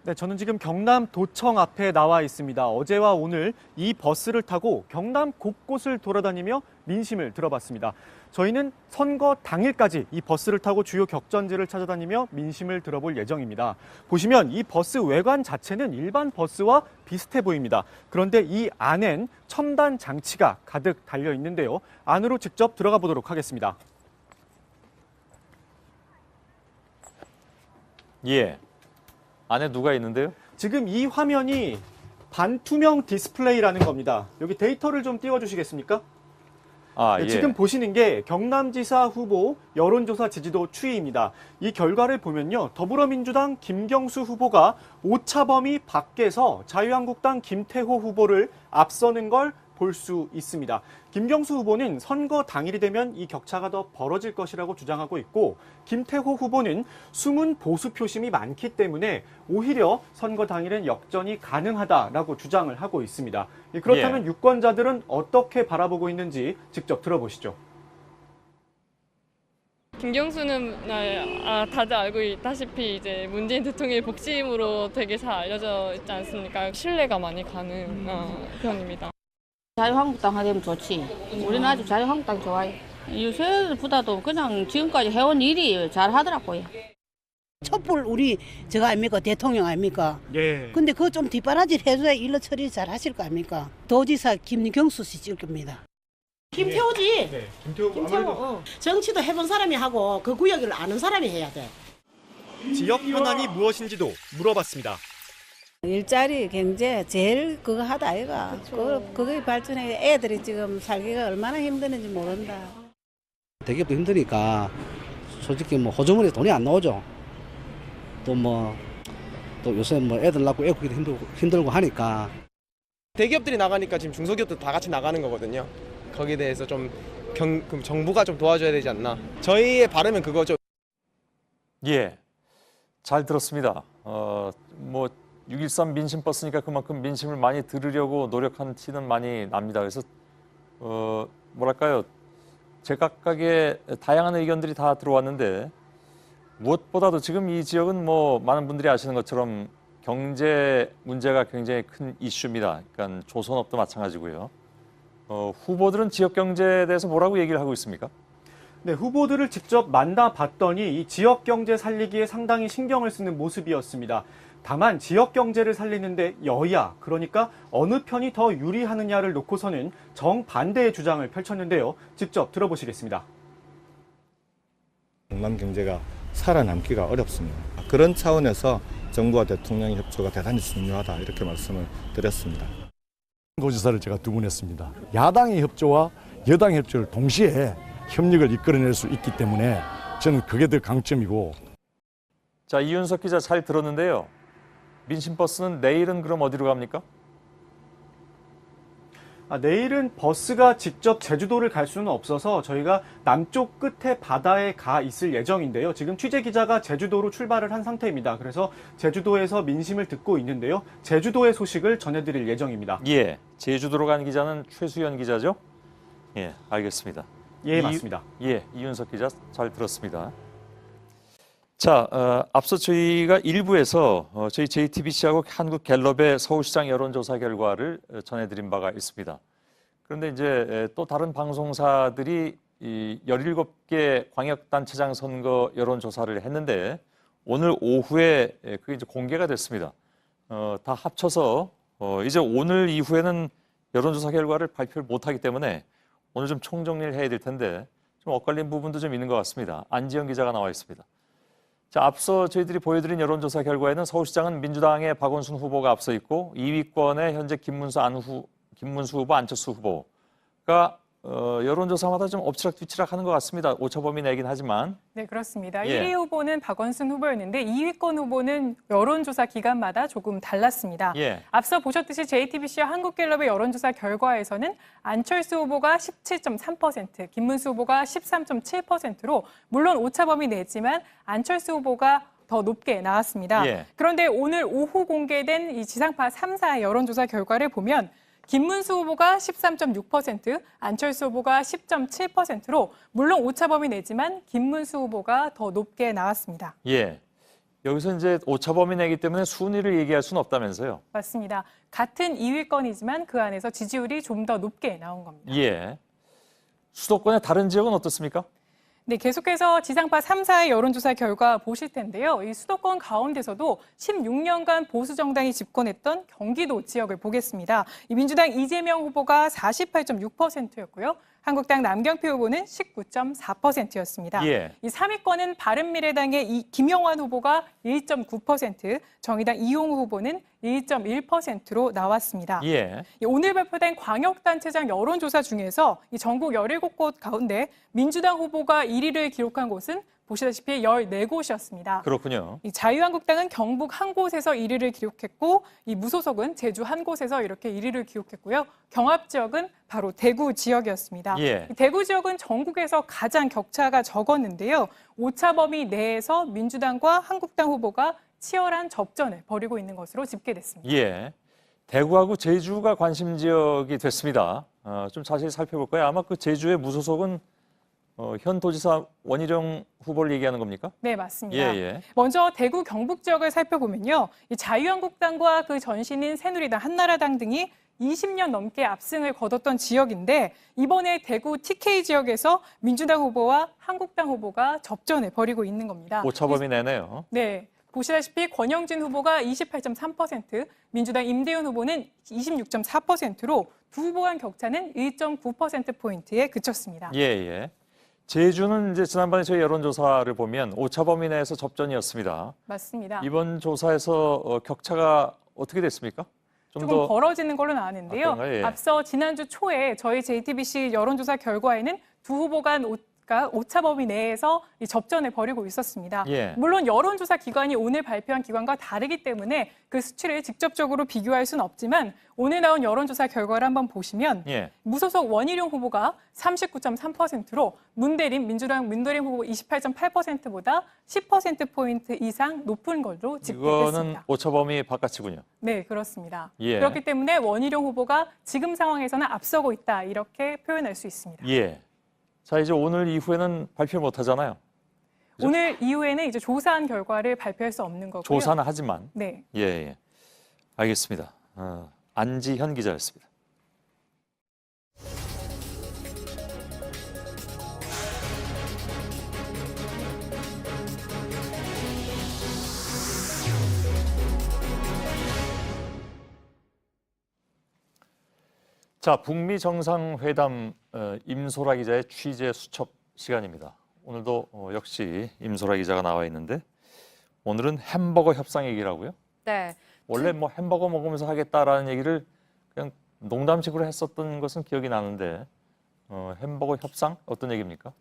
네, 저는 지금 경남 도청 앞에 나와 있습니다. 어제와 오늘 이 버스를 타고 경남 곳곳을 돌아다니며 민심을 들어봤습니다. 저희는 선거 당일까지 이 버스를 타고 주요 격전지를 찾아다니며 민심을 들어볼 예정입니다. 보시면 이 버스 외관 자체는 일반 버스와 비슷해 보입니다. 그런데 이 안엔 첨단 장치가 가득 달려 있는데요. 안으로 직접 들어가 보도록 하겠습니다. 예. 안에 누가 있는데요? 지금 이 화면이 반투명 디스플레이라는 겁니다. 여기 데이터를 좀 띄워주시겠습니까? 네, 예. 지금 보시는 게 경남지사 후보 여론조사 지지도 추이입니다. 이 결과를 보면요. 더불어민주당 김경수 후보가 오차범위 밖에서 자유한국당 김태호 후보를 앞서는 걸 볼 수 있습니다. 김경수 후보는 선거 당일이 되면 이 격차가 더 벌어질 것이라고 주장하고 있고 김태호 후보는 숨은 보수 표심이 많기 때문에 오히려 선거 당일은 역전이 가능하다라고 주장을 하고 있습니다. 그렇다면 유권자들은 어떻게 바라보고 있는지 직접 들어보시죠. 김경수는 다들 알고 있다시피 이제 문재인 대통령의 복심으로 되게 잘 알려져 있지 않습니까? 신뢰가 많이 가는 편입니다. 자유한국당 하되면 좋지. 우리는 아주 자유한국당 좋아해. 요새보다도 그냥 지금까지 해온 일이 잘 하더라고요. 촛불 우리 저거 아닙니까? 대통령 아닙니까? 예. 근데 그거 좀 뒷바라지 해줘야 일로 처리 잘 하실 거 아닙니까? 도지사 김경수 씨 찍을 겁니다. 김태호지. 네, 김태호. 정치도 해본 사람이 하고 그 구역을 아는 사람이 해야 돼. 지역 현안이 무엇인지도 물어봤습니다. 일자리 경제 제일 그거 하다 아이가. 그거 발전해 애들이 지금 살기가 얼마나 힘드는지 모른다. 대기업도 힘드니까 솔직히 뭐 호주머니에 돈이 안 나오죠. 또 요새 뭐 애들 낳고 애 키우기도 힘들고 하니까. 대기업들이 나가니까 지금 중소기업도 다 같이 나가는 거거든요. 거기에 대해서 좀 정부가 좀 도와줘야 되지 않나. 저희의 바람은 그거죠. 예, 잘 들었습니다. 6.13 민심버스니까 그만큼 민심을 많이 들으려고 노력한 티는 많이 납니다. 그래서 뭐랄까요, 제각각의 다양한 의견들이 다 들어왔는데 무엇보다도 지금 이 지역은 뭐 많은 분들이 아시는 것처럼 경제 문제가 굉장히 큰 이슈입니다. 그러니까 조선업도 마찬가지고요. 후보들은 지역 경제에 대해서 뭐라고 얘기를 하고 있습니까? 네, 후보들을 직접 만나봤더니 이 지역 경제 살리기에 상당히 신경을 쓰는 모습이었습니다. 다만 지역 경제를 살리는데 여야, 그러니까 어느 편이 더 유리하느냐를 놓고서는 정반대의 주장을 펼쳤는데요. 직접 들어보시겠습니다. 경남 경제가 살아남기가 어렵습니다. 그런 차원에서 정부와 대통령의 협조가 대단히 중요하다 이렇게 말씀을 드렸습니다. 도지사를 제가 2번 했습니다. 야당의 협조와 여당의 협조를 동시에 협력을 이끌어낼 수 있기 때문에 저는 그게 더 강점이고. 자, 이윤석 기자 잘 들었는데요. 민심버스는 내일은 그럼 어디로 갑니까? 내일은 버스가 직접 제주도를 갈 수는 없어서 저희가 남쪽 끝에 바다에 가 있을 예정인데요. 지금 취재기자가 제주도로 출발을 한 상태입니다. 그래서 제주도에서 민심을 듣고 있는데요. 제주도의 소식을 전해드릴 예정입니다. 예, 제주도로 간 기자는 최수연 기자죠? 예, 알겠습니다. 예, 맞습니다. 이윤석 기자 잘 들었습니다. 자, 앞서 저희가 1부에서 저희 JTBC하고 한국갤럽의 서울시장 여론조사 결과를 전해드린 바가 있습니다. 그런데 이제 또 다른 방송사들이 이 17개 광역단체장 선거 여론조사를 했는데 오늘 오후에 그게 이제 공개가 됐습니다. 다 합쳐서 이제 오늘 이후에는 여론조사 결과를 발표를 못하기 때문에 오늘 좀 총정리를 해야 될 텐데 좀 엇갈린 부분도 좀 있는 것 같습니다. 안지영 기자가 나와 있습니다. 자, 앞서 저희들이 보여드린 여론조사 결과에는 서울시장은 민주당의 박원순 후보가 앞서 있고 2위권에 현재 김문수 후보, 안철수 후보가 여론조사마다 좀 엎치락뒤치락 하는 것 같습니다. 오차범위 내긴 하지만. 네, 그렇습니다. 예. 1위 후보는 박원순 후보였는데 2위권 후보는 여론조사 기간마다 조금 달랐습니다. 예. 앞서 보셨듯이 JTBC와 한국갤럽의 여론조사 결과에서는 안철수 후보가 17.3%, 김문수 후보가 13.7%로 물론 오차범위 내지만 안철수 후보가 더 높게 나왔습니다. 예. 그런데 오늘 오후 공개된 이 지상파 3사의 여론조사 결과를 보면 김문수 후보가 13.6%, 안철수 후보가 10.7%로 물론 오차범위 내지만 김문수 후보가 더 높게 나왔습니다. 예. 여기서 이제 오차범위 내기 때문에 순위를 얘기할 수는 없다면서요? 맞습니다. 같은 2위권이지만 그 안에서 지지율이 좀 더 높게 나온 겁니다. 예. 수도권의 다른 지역은 어떻습니까? 네, 계속해서 지상파 3사의 여론조사 결과 보실 텐데요. 이 수도권 가운데서도 16년간 보수 정당이 집권했던 경기도 지역을 보겠습니다. 이 민주당 이재명 후보가 48.6%였고요. 한국당 남경필 후보는 19.4%였습니다. 예. 이 3위권은 바른미래당의 김영환 후보가 1.9%, 정의당 이용우 후보는 1.1%로 나왔습니다. 예. 오늘 발표된 광역단체장 여론조사 중에서 이 전국 17곳 가운데 민주당 후보가 1위를 기록한 곳은 보시다시피 14곳이었습니다. 그렇군요. 이 자유한국당은 경북 한 곳에서 1위를 기록했고 이 무소속은 제주 한 곳에서 이렇게 1위를 기록했고요. 경합 지역은 바로 대구 지역이었습니다. 예. 이 대구 지역은 전국에서 가장 격차가 적었는데요. 오차범위 내에서 민주당과 한국당 후보가 치열한 접전을 벌이고 있는 것으로 집계됐습니다. 예. 대구하고 제주가 관심 지역이 됐습니다. 좀 자세히 살펴볼까요? 아마 그 제주의 무소속은 현 도지사 원희룡 후보를 얘기하는 겁니까? 네, 맞습니다. 예. 먼저 대구 경북 지역을 살펴보면요. 이 자유한국당과 그 전신인 새누리당, 한나라당 등이 20년 넘게 압승을 거뒀던 지역인데 이번에 대구 TK 지역에서 민주당 후보와 한국당 후보가 접전을 벌이고 있는 겁니다. 오차범위 내네요. 네. 보시다시피 권영진 후보가 28.3%, 민주당 임대훈 후보는 26.4%로 두 후보 간 격차는 1.9%포인트에 그쳤습니다. 예. 제주는 이제 지난번에 저희 여론조사를 보면 오차범위 내에서 접전이었습니다. 맞습니다. 이번 조사에서 격차가 어떻게 됐습니까? 조금 더 벌어지는 걸로 나왔는데요. 아, 그런가요? 예. 앞서 지난주 초에 저희 JTBC 여론조사 결과에는 두 후보 간 오차 범위 내에서 이 접전을 벌이고 있었습니다. 예. 물론 여론조사 기관이 오늘 발표한 기관과 다르기 때문에 그 수치를 직접적으로 비교할 수는 없지만 오늘 나온 여론조사 결과를 한번 보시면 예. 무소속 원희룡 후보가 39.3%로 문대림 민주당 문대림 후보 28.8%보다 10%포인트 이상 높은 걸로 이거는 집계됐습니다. 오차범위 바깥이군요. 네, 그렇습니다. 예. 그렇기 때문에 원희룡 후보가 지금 상황에서는 앞서고 있다 이렇게 표현할 수 있습니다. 예. 자, 이제 오늘 이후에는 발표 못 하잖아요. 그죠? 오늘 이후에는 이제 조사한 결과를 발표할 수 없는 거고요. 조사는 하지만. 네. 예, 예. 알겠습니다. 안지현 기자였습니다. 자, 북미 정상회담 임소라 기자의 취재 수첩 시간입니다. 오늘도 역시 임소라 기자가 나와 있는데 오늘은 햄버거 협상 얘기라고요? 네. 원래 뭐 햄버거 먹으면서 하겠다라는 얘기를 그냥 농담식으로 했었던 것은 기억이 나는데 햄버거 협상 어떤 얘기입니까?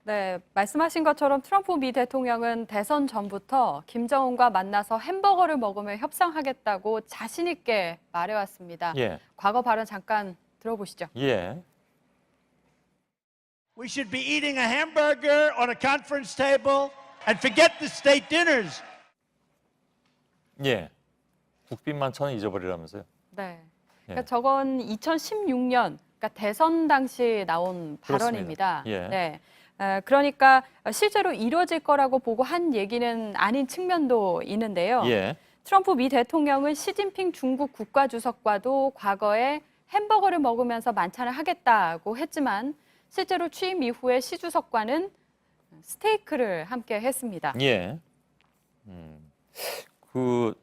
네, 말씀하신 것처럼 트럼프 미 대통령은 대선 전부터 김정은과 만나서 햄버거를 먹으며 협상하겠다고 자신 있게 말해왔습니다. 예. 과거 발언 잠깐 들어보시죠. 예. We should be eating a hamburger on a conference table and forget the state dinners. 예. 국빈 만찬은 잊어버리라면서요? 네. 예. 그러니까 저건 2016년, 그러니까 대선 당시 나온 발언입니다. 그렇습니다. 예. 네. 그러니까 실제로 이루어질 거라고 보고 한 얘기는 아닌 측면도 있는데요. 예. 트럼프 미 대통령은 시진핑 중국 국가주석과도 과거에 햄버거를 먹으면서 만찬을 하겠다고 했지만 실제로 취임 이후에 시 주석과는 스테이크를 함께 했습니다. 예. 그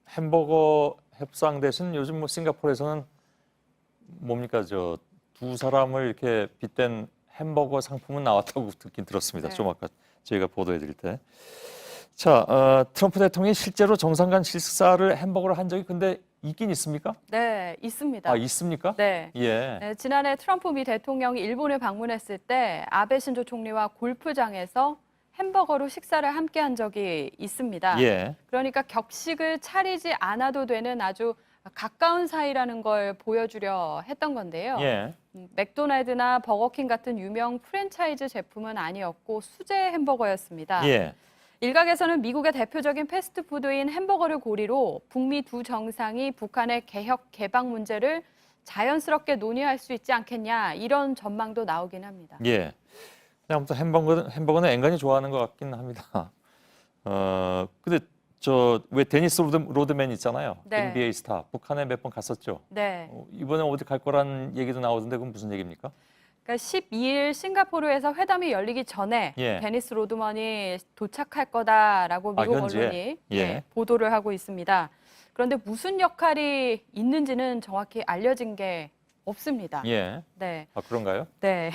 햄버거 협상 대신 요즘 뭐 싱가포르에서는 뭡니까 저 두 사람을 이렇게 빗댄 햄버거 상품은 나왔다고 듣긴 들었습니다. 네. 좀 아까 저희가 보도해드릴 때. 자, 트럼프 대통령이 실제로 정상 간 식사를 햄버거를 한 적이 근데 있긴 있습니까? 네, 있습니다. 아, 있습니까? 네. 예. 네, 지난해 트럼프 미 대통령이 일본을 방문했을 때 아베 신조 총리와 골프장에서 햄버거로 식사를 함께 한 적이 있습니다. 예. 그러니까 격식을 차리지 않아도 되는 아주 가까운 사이라는 걸 보여주려 했던 건데요. 예. 맥도날드나 버거킹 같은 유명 프랜차이즈 제품은 아니었고 수제 햄버거였습니다. 예. 일각에서는 미국의 대표적인 패스트푸드인 햄버거를 고리로 북미 두 정상이 북한의 개혁 개방 문제를 자연스럽게 논의할 수 있지 않겠냐 이런 전망도 나오긴 합니다. 예. 아무튼 햄버거는 앵간히 좋아하는 것 같긴 합니다. 근데 저 왜 데니스 로드맨 있잖아요. 네. NBA 스타. 북한에 몇 번 갔었죠. 네. 이번에 어디 갈 거라는 얘기도 나오던데 그건 무슨 얘기입니까? 그러니까 12일 싱가포르에서 회담이 열리기 전에 예. 데니스 로드먼이 도착할 거다라고 미국 현지에? 언론이 예. 보도를 하고 있습니다. 그런데 무슨 역할이 있는지는 정확히 알려진 게 없습니다. 예. 네. 아, 그런가요? 네.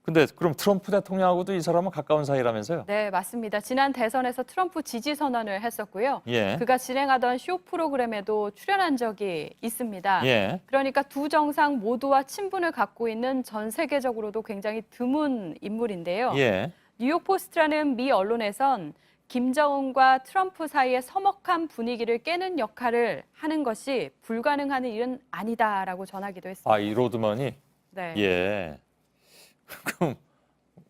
근데 그럼 트럼프 대통령하고도 이 사람은 가까운 사이라면서요? 네, 맞습니다. 지난 대선에서 트럼프 지지 선언을 했었고요. 예. 그가 진행하던 쇼 프로그램에도 출연한 적이 있습니다. 예. 그러니까 두 정상 모두와 친분을 갖고 있는 전 세계적으로도 굉장히 드문 인물인데요. 예. 뉴욕 포스트라는 미 언론에선 김정은과 트럼프 사이의 서먹한 분위기를 깨는 역할을 하는 것이 불가능한 일은 아니다라고 전하기도 했습니다. 아, 이 로드먼이? 네. 예. 그럼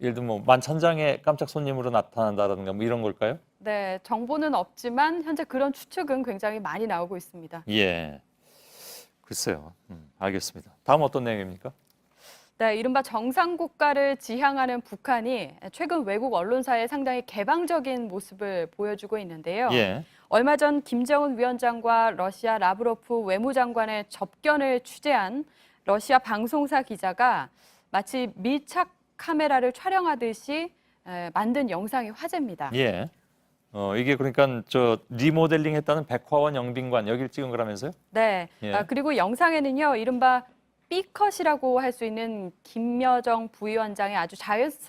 예를 들면 뭐 만찬장에 깜짝 손님으로 나타난다든가 뭐 이런 걸까요? 네, 정보는 없지만 현재 그런 추측은 굉장히 많이 나오고 있습니다. 예. 글쎄요. 알겠습니다. 다음 어떤 내용입니까? 네, 이른바 정상국가를 지향하는 북한이 최근 외국 언론사에 상당히 개방적인 모습을 보여주고 있는데요. 예. 얼마 전 김정은 위원장과 러시아 라브로프 외무장관의 접견을 취재한 러시아 방송사 기자가 마치 밀착 카메라를 촬영하듯이 만든 영상이 화제입니다. 예. 이게 그러니까 저 리모델링 했다는 백화원 영빈관 여기를 찍은 거라면서요? 네. 예. 그리고 영상에는요, 이른바 B컷이라고 할 수 있는 김여정 부위원장의 아주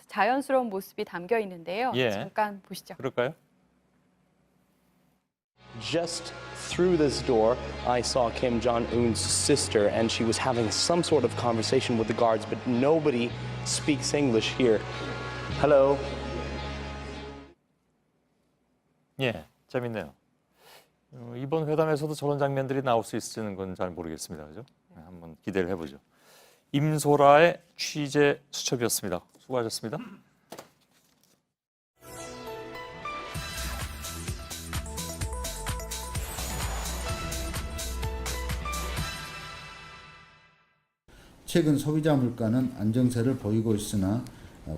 자연스러운 모습이 담겨 있는데요. 예. 잠깐 보시죠. 그럴까요? just through this door, I saw Kim Jong-un's sister, and she was having some sort of conversation with the guards, but nobody speaks English here. Hello. 예, 재밌네요. 이번 회담에서도 저런 장면들이 나올 수 있는 건 잘 모르겠습니다. 그죠? 한번 기대를 해보죠. 임소라의 취재 수첩이었습니다. 수고하셨습니다. 최근 소비자 물가는 안정세를 보이고 있으나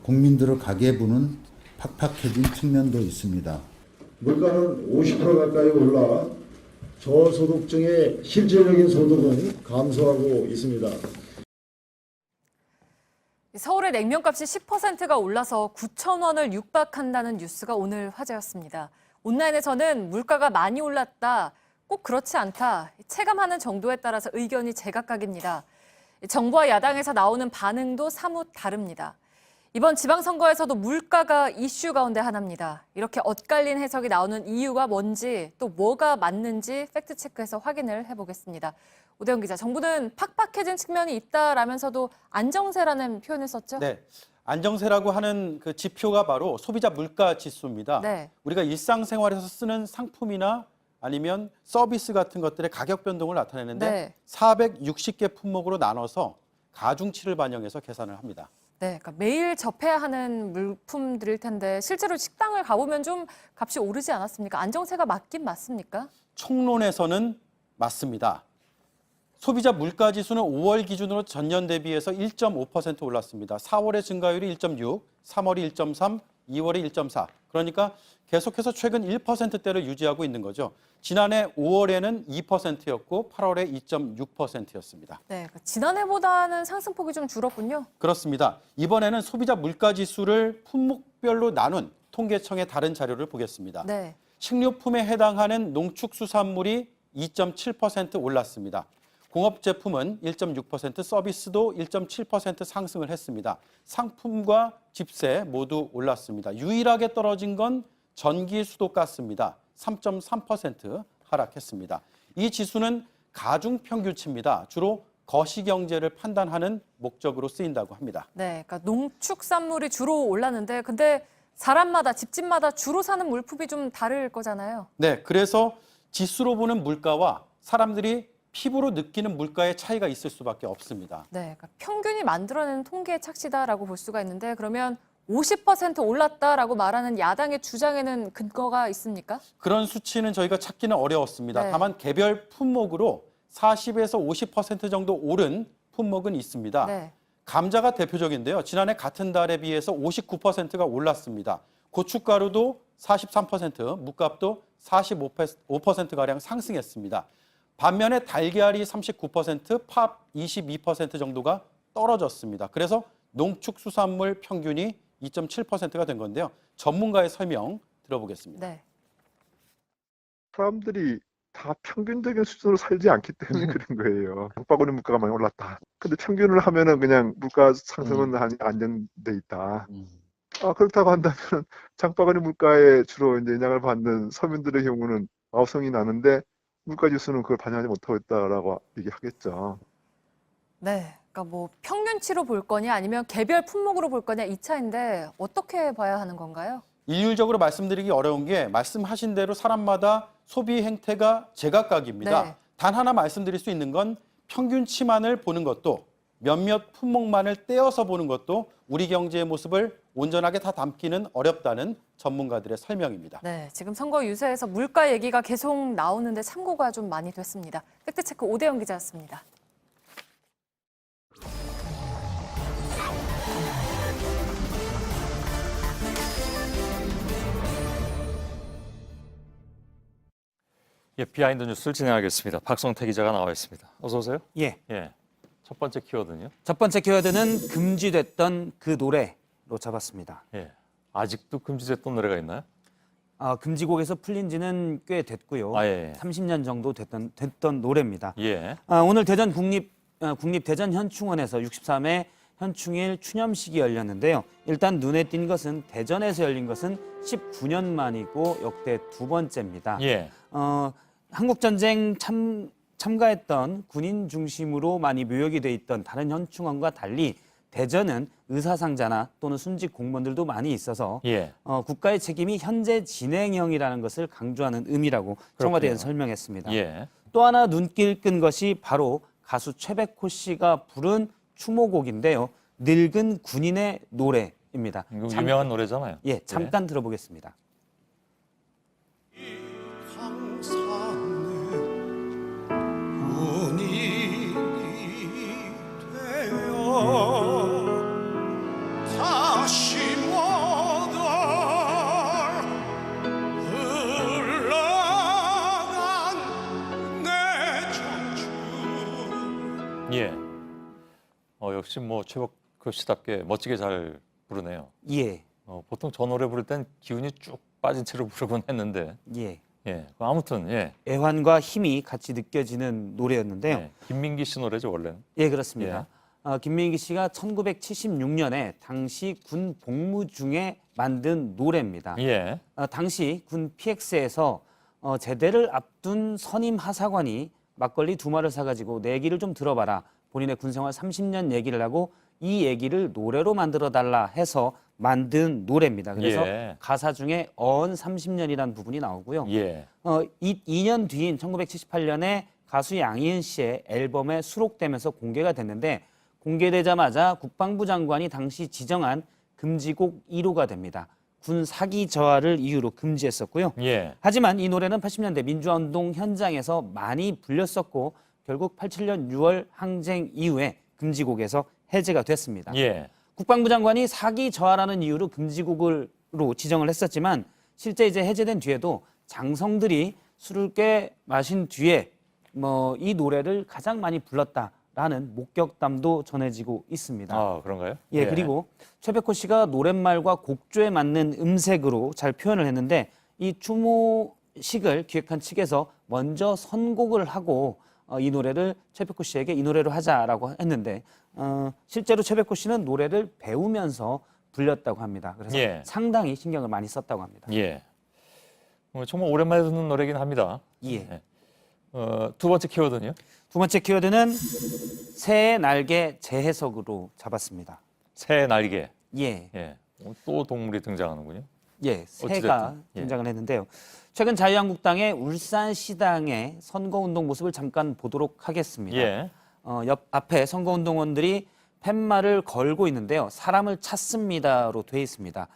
국민들의 가계부는 팍팍해진 측면도 있습니다. 물가는 50% 가까이 올라 저소득층의 실질적인 소득은 감소하고 있습니다. 서울의 냉면값이 10%가 올라서 9,000원을 육박한다는 뉴스가 오늘 화제였습니다. 온라인에서는 물가가 많이 올랐다, 꼭 그렇지 않다, 체감하는 정도에 따라서 의견이 제각각입니다. 정부와 야당에서 나오는 반응도 사뭇 다릅니다. 이번 지방선거에서도 물가가 이슈 가운데 하나입니다. 이렇게 엇갈린 해석이 나오는 이유가 뭔지, 또 뭐가 맞는지 팩트체크해서 확인을 해보겠습니다. 오대영 기자, 정부는 팍팍해진 측면이 있다라면서도 안정세라는 표현을 썼죠? 네, 안정세라고 하는 그 지표가 바로 소비자 물가 지수입니다. 네. 우리가 일상생활에서 쓰는 상품이나 아니면 서비스 같은 것들의 가격 변동을 나타내는데 네. 460개 품목으로 나눠서 가중치를 반영해서 계산을 합니다. 네, 그러니까 매일 접해야 하는 물품들일 텐데 실제로 식당을 가보면 좀 값이 오르지 않았습니까? 안정세가 맞긴 맞습니까? 총론에서는 맞습니다. 소비자 물가 지수는 5월 기준으로 전년 대비해서 1.5% 올랐습니다. 4월의 증가율이 1.6, 3월이 1.3, 2월이 1.4. 그러니까 계속해서 최근 1%대를 유지하고 있는 거죠. 지난해 5월에는 2%였고 8월에 2.6%였습니다. 네, 그러니까 지난해보다는 상승폭이 좀 줄었군요. 그렇습니다. 이번에는 소비자 물가 지수를 품목별로 나눈 통계청의 다른 자료를 보겠습니다. 네. 식료품에 해당하는 농축수산물이 2.7% 올랐습니다. 공업제품은 1.6%, 서비스도 1.7% 상승을 했습니다. 상품과 집세 모두 올랐습니다. 유일하게 떨어진 건 전기, 수도, 가스입니다. 3.3% 하락했습니다. 이 지수는 가중평균치입니다. 주로 거시경제를 판단하는 목적으로 쓰인다고 합니다. 네, 그러니까 농축산물이 주로 올랐는데 근데 사람마다, 집집마다 주로 사는 물품이 좀 다를 거잖아요. 네, 그래서 지수로 보는 물가와 사람들이 피부로 느끼는 물가의 차이가 있을 수밖에 없습니다. 네, 그러니까 평균이 만들어내는 통계의 착시다라고 볼 수가 있는데 그러면 50% 올랐다라고 말하는 야당의 주장에는 근거가 있습니까? 그런 수치는 저희가 찾기는 어려웠습니다. 네. 다만 개별 품목으로 40에서 50% 정도 오른 품목은 있습니다. 네. 감자가 대표적인데요. 지난해 같은 달에 비해서 59%가 올랐습니다. 고춧가루도 43%, 묵값도 45%가량 상승했습니다. 반면에 달걀이 39%, 팝 22% 정도가 떨어졌습니다. 그래서 농축수산물 평균이 2.7%가 된 건데요. 전문가의 설명 들어보겠습니다. 네. 사람들이 다 평균적인 수준으로 살지 않기 때문에 그런 거예요. 장바구니 물가가 많이 올랐다. 근데 평균을 하면은 그냥 물가 상승은 안정돼 있다. 그렇다고 한다면 장바구니 물가에 주로 이제 영향을 받는 서민들의 경우는 마우성이 나는데 물가 지수는 그걸 반영하지 못하고 있다라고 얘기하겠죠. 네, 그러니까 뭐 평균치로 볼 거냐 아니면 개별 품목으로 볼 거냐 이 차인데 어떻게 봐야 하는 건가요? 일률적으로 말씀드리기 어려운 게 말씀하신 대로 사람마다 소비 행태가 제각각입니다. 네. 단 하나 말씀드릴 수 있는 건 평균치만을 보는 것도 몇몇 품목만을 떼어서 보는 것도 우리 경제의 모습을 온전하게 다 담기는 어렵다는 전문가들의 설명입니다. 네, 지금 선거 유세에서 물가 얘기가 계속 나오는데 참고가 좀 많이 됐습니다. 팩트체크 오대영 기자였습니다. 예, 비하인드 뉴스를 진행하겠습니다. 박성태 기자가 나와 있습니다. 어서 오세요. 예. 첫 번째 키워드는요? 첫 번째 키워드는 금지됐던 그 노래로 잡았습니다. 예. 아직도 금지됐던 노래가 있나요? 금지곡에서 풀린 지는 꽤 됐고요. 30년 정도 됐던 노래입니다. 예. 오늘 대전 국립대전 현충원에서 63회 현충일 추념식이 열렸는데요. 일단 눈에 띈 것은 대전에서 열린 것은 19년 만이고 역대 두 번째입니다. 예. 한국전쟁 참가했던 군인 중심으로 많이 묘역이 돼 있던 다른 현충원과 달리 대전은 의사상자나 또는 순직 공무원들도 많이 있어서 예. 국가의 책임이 현재 진행형이라는 것을 강조하는 의미라고 청와대에서 설명했습니다. 예. 또 하나 눈길 끈 것이 바로 가수 최백호 씨가 부른 추모곡인데요. 늙은 군인의 노래입니다. 유명한 노래잖아요. 예, 잠깐 들어보겠습니다. 다시 못 흘러간 내 청춘. 예. 역시 뭐 최백호 씨답게 멋지게 잘 부르네요. 예. 보통 저 노래 부를 땐 기운이 쭉 빠진 채로 부르곤 했는데. 예. 예. 아무튼 예. 애환과 힘이 같이 느껴지는 노래였는데요. 예. 김민기 씨 노래죠 원래는. 예, 그렇습니다. 김민기 씨가 1976년에 당시 군 복무 중에 만든 노래입니다. 예. 당시 군 PX에서 제대를 앞둔 선임 하사관이 막걸리 2마를 사가지고 내 얘기를 좀 들어봐라. 본인의 군생활 30년 얘기를 하고 이 얘기를 노래로 만들어달라 해서 만든 노래입니다. 그래서 예. 가사 중에 어언 30년이라는 부분이 나오고요. 예. 2년 뒤인 1978년에 가수 양희은 씨의 앨범에 수록되면서 공개가 됐는데 공개되자마자 국방부 장관이 당시 지정한 금지곡 1호가 됩니다. 군 사기 저하를 이유로 금지했었고요. 예. 하지만 이 노래는 80년대 민주화운동 현장에서 많이 불렸었고 결국 87년 6월 항쟁 이후에 금지곡에서 해제가 됐습니다. 예. 국방부 장관이 사기 저하라는 이유로 금지곡으로 지정을 했었지만 실제 이제 해제된 뒤에도 장성들이 술을 꽤 마신 뒤에 이 노래를 가장 많이 불렀다라는 목격담도 전해지고 있습니다. 아, 그런가요? 예, 그리고 최백호 씨가 노랫말과 곡조에 맞는 음색으로 잘 표현을 했는데 이 추모식을 기획한 측에서 먼저 선곡을 하고 이 노래를 최백호 씨에게 이 노래로 하자라고 했는데 실제로 최백호 씨는 노래를 배우면서 불렸다고 합니다. 그래서 예. 상당히 신경을 많이 썼다고 합니다. 예. 정말 오랜만에 듣는 노래긴 합니다. 예. 두 번째 키워드는요? 두 번째 키워드는 새의 날개 재해석으로 잡았습니다. 새의 날개. 예. 예. 또 동물이 등장하는군요. 예, 새가 등장을 했는데요. 최근 자유한국당의 울산시당의 선거운동 모습을 잠깐 보도록 하겠습니다. 예. 옆 앞에 선거운동원들이 팻말을 걸고 있는데요. 사람을 찾습니다로 돼 있습니다.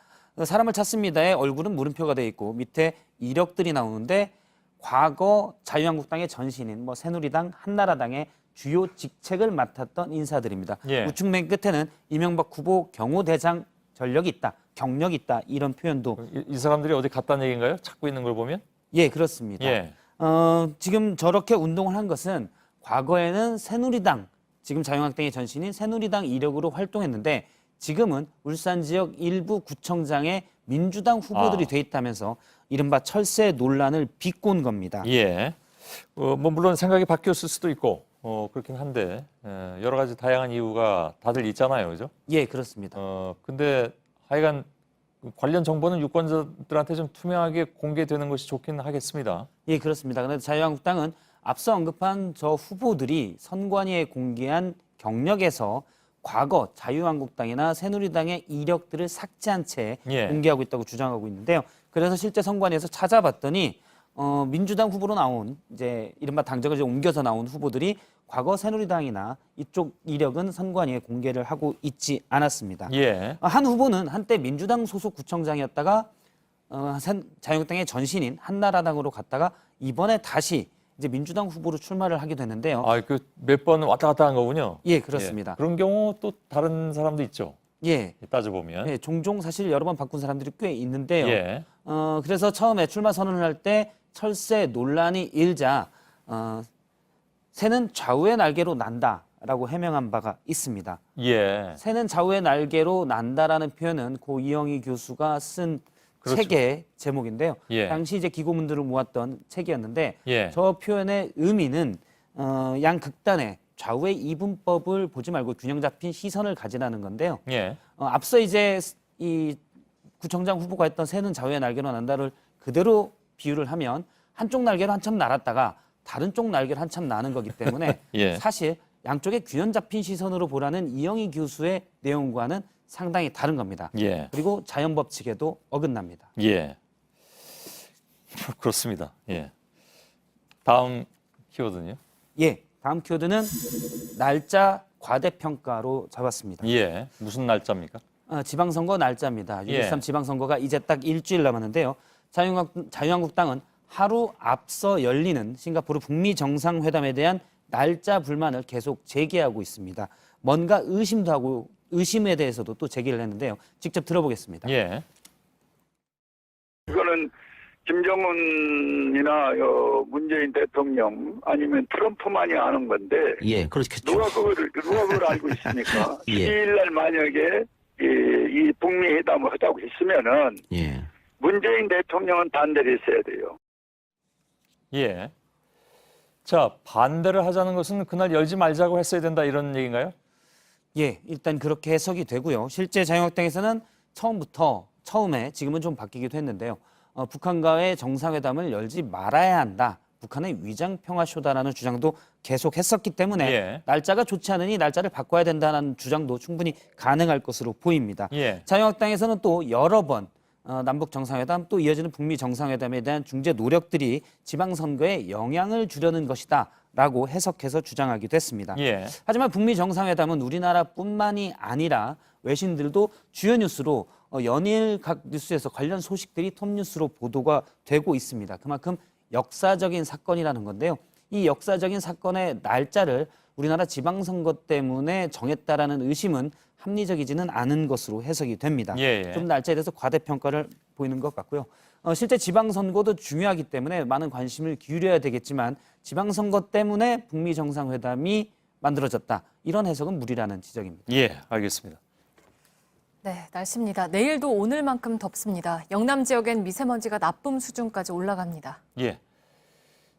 사람을 찾습니다의 얼굴은 물음표가 돼 있고 밑에 이력들이 나오는데 과거 자유한국당의 전신인 새누리당, 한나라당의 주요 직책을 맡았던 인사들입니다. 예. 우측 맨 끝에는 이명박 후보 경호대장 전력이 있다, 경력이 있다 이런 표현도. 이 사람들이 어디 갔다는 얘기인가요? 찾고 있는 걸 보면? 예, 그렇습니다. 예. 지금 저렇게 운동을 한 것은 과거에는 새누리당, 지금 자유한국당의 전신인 새누리당 이력으로 활동했는데 지금은 울산 지역 일부 구청장에 민주당 후보들이 돼 있다면서 이른바 철새 논란을 비꼰 겁니다. 예. 물론 생각이 바뀌었을 수도 있고 그렇긴 한데 여러 가지 다양한 이유가 다들 있잖아요, 그죠? 예, 그렇습니다. 근데 하여간 관련 정보는 유권자들한테 좀 투명하게 공개되는 것이 좋긴 하겠습니다. 예, 그렇습니다. 그런데 자유한국당은 앞서 언급한 저 후보들이 선관위에 공개한 경력에서 과거 자유한국당이나 새누리당의 이력들을 삭제한 채 공개하고 있다고 주장하고 있는데요. 그래서 실제 선관위에서 찾아봤더니 민주당 후보로 나온 이제 이른바 당적을 옮겨서 나온 후보들이 과거 새누리당이나 이쪽 이력은 선관위에 공개를 하고 있지 않았습니다. 예. 한 후보는 한때 민주당 소속 구청장이었다가 자유한국당의 전신인 한나라당으로 갔다가 이번에 다시 이제 민주당 후보로 출마를 하게 됐는데요. 몇 번 왔다 갔다 한 거군요. 예, 그렇습니다. 예. 그런 경우 또 다른 사람도 있죠. 예. 따져보면. 예, 종종 사실 여러 번 바꾼 사람들이 꽤 있는데요. 예. 그래서 처음에 출마 선언을 할 때 철새 논란이 일자 새는 좌우의 날개로 난다라고 해명한 바가 있습니다. 예. 새는 좌우의 날개로 난다라는 표현은 고 이영희 교수가 쓴 그렇죠. 책의 제목인데요. 예. 당시 이제 기고문들을 모았던 책이었는데 예. 저 표현의 의미는 양 극단의 좌우의 이분법을 보지 말고 균형 잡힌 시선을 가지라는 건데요. 예. 앞서 이제 이 구청장 후보가 했던 새는 좌우의 날개로 난다를 그대로 비유를 하면 한쪽 날개로 한참 날았다가 다른 쪽 날개로 한참 나는 거기 때문에 예. 사실 양쪽에 균형 잡힌 시선으로 보라는 이영희 교수의 내용과는 상당히 다른 겁니다. 예. 그리고 자연 법칙에도 어긋납니다. 예. 그렇습니다. 예. 다음 키워드는요? 예. 다음 키워드는 날짜 과대평가로 잡았습니다. 예. 무슨 날짜입니까? 지방선거 날짜입니다. 6.13 예. 지방선거가 이제 딱 일주일 남았는데요. 자유한국당은 하루 앞서 열리는 싱가포르 북미 정상회담에 대한 날짜 불만을 계속 제기하고 있습니다. 뭔가 의심도 하고 의심에 대해서도 또 제기를 했는데요. 직접 들어보겠습니다. 예. 이거는 김정은이나 문재인 대통령 아니면 트럼프만이 아는 건데 예, 그렇겠죠. 누가 그걸 알고 있습니까? 예. 12일 날 만약에 이 북미 회담을 하자고 했으면은 예. 문재인 대통령은 반대를 했어야 돼요. 예. 자, 반대를 하자는 것은 그날 열지 말자고 했어야 된다 이런 얘기인가요? 예, 일단 그렇게 해석이 되고요. 실제 자유한국당에서는 처음에 지금은 좀 바뀌기도 했는데요. 북한과의 정상회담을 열지 말아야 한다. 북한의 위장평화쇼다라는 주장도 계속 했었기 때문에 예. 날짜가 좋지 않으니 날짜를 바꿔야 된다는 주장도 충분히 가능할 것으로 보입니다. 예. 자유한국당에서는 또 여러 번 남북 정상회담 또 이어지는 북미 정상회담에 대한 중재 노력들이 지방선거에 영향을 주려는 것이다 라고 해석해서 주장하기도 했습니다. 예. 하지만 북미 정상회담은 우리나라뿐만이 아니라 외신들도 주요 뉴스로 연일 각 뉴스에서 관련 소식들이 톱뉴스로 보도가 되고 있습니다. 그만큼 역사적인 사건이라는 건데요. 이 역사적인 사건의 날짜를 우리나라 지방선거 때문에 정했다라는 의심은 합리적이지는 않은 것으로 해석이 됩니다. 예. 좀 날짜에 대해서 과대평가를 보이는 것 같고요. 실제 지방선거도 중요하기 때문에 많은 관심을 기울여야 되겠지만 지방선거 때문에 북미 정상회담이 만들어졌다. 이런 해석은 무리라는 지적입니다. 예, 알겠습니다. 네, 날씨입니다. 내일도 오늘만큼 덥습니다. 영남 지역엔 미세먼지가 나쁨 수준까지 올라갑니다. 예.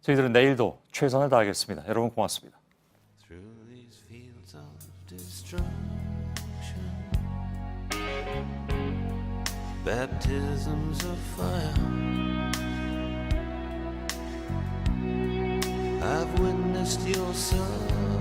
저희들은 내일도 최선을 다하겠습니다. 여러분 고맙습니다. Baptisms of fire. I've witnessed your son.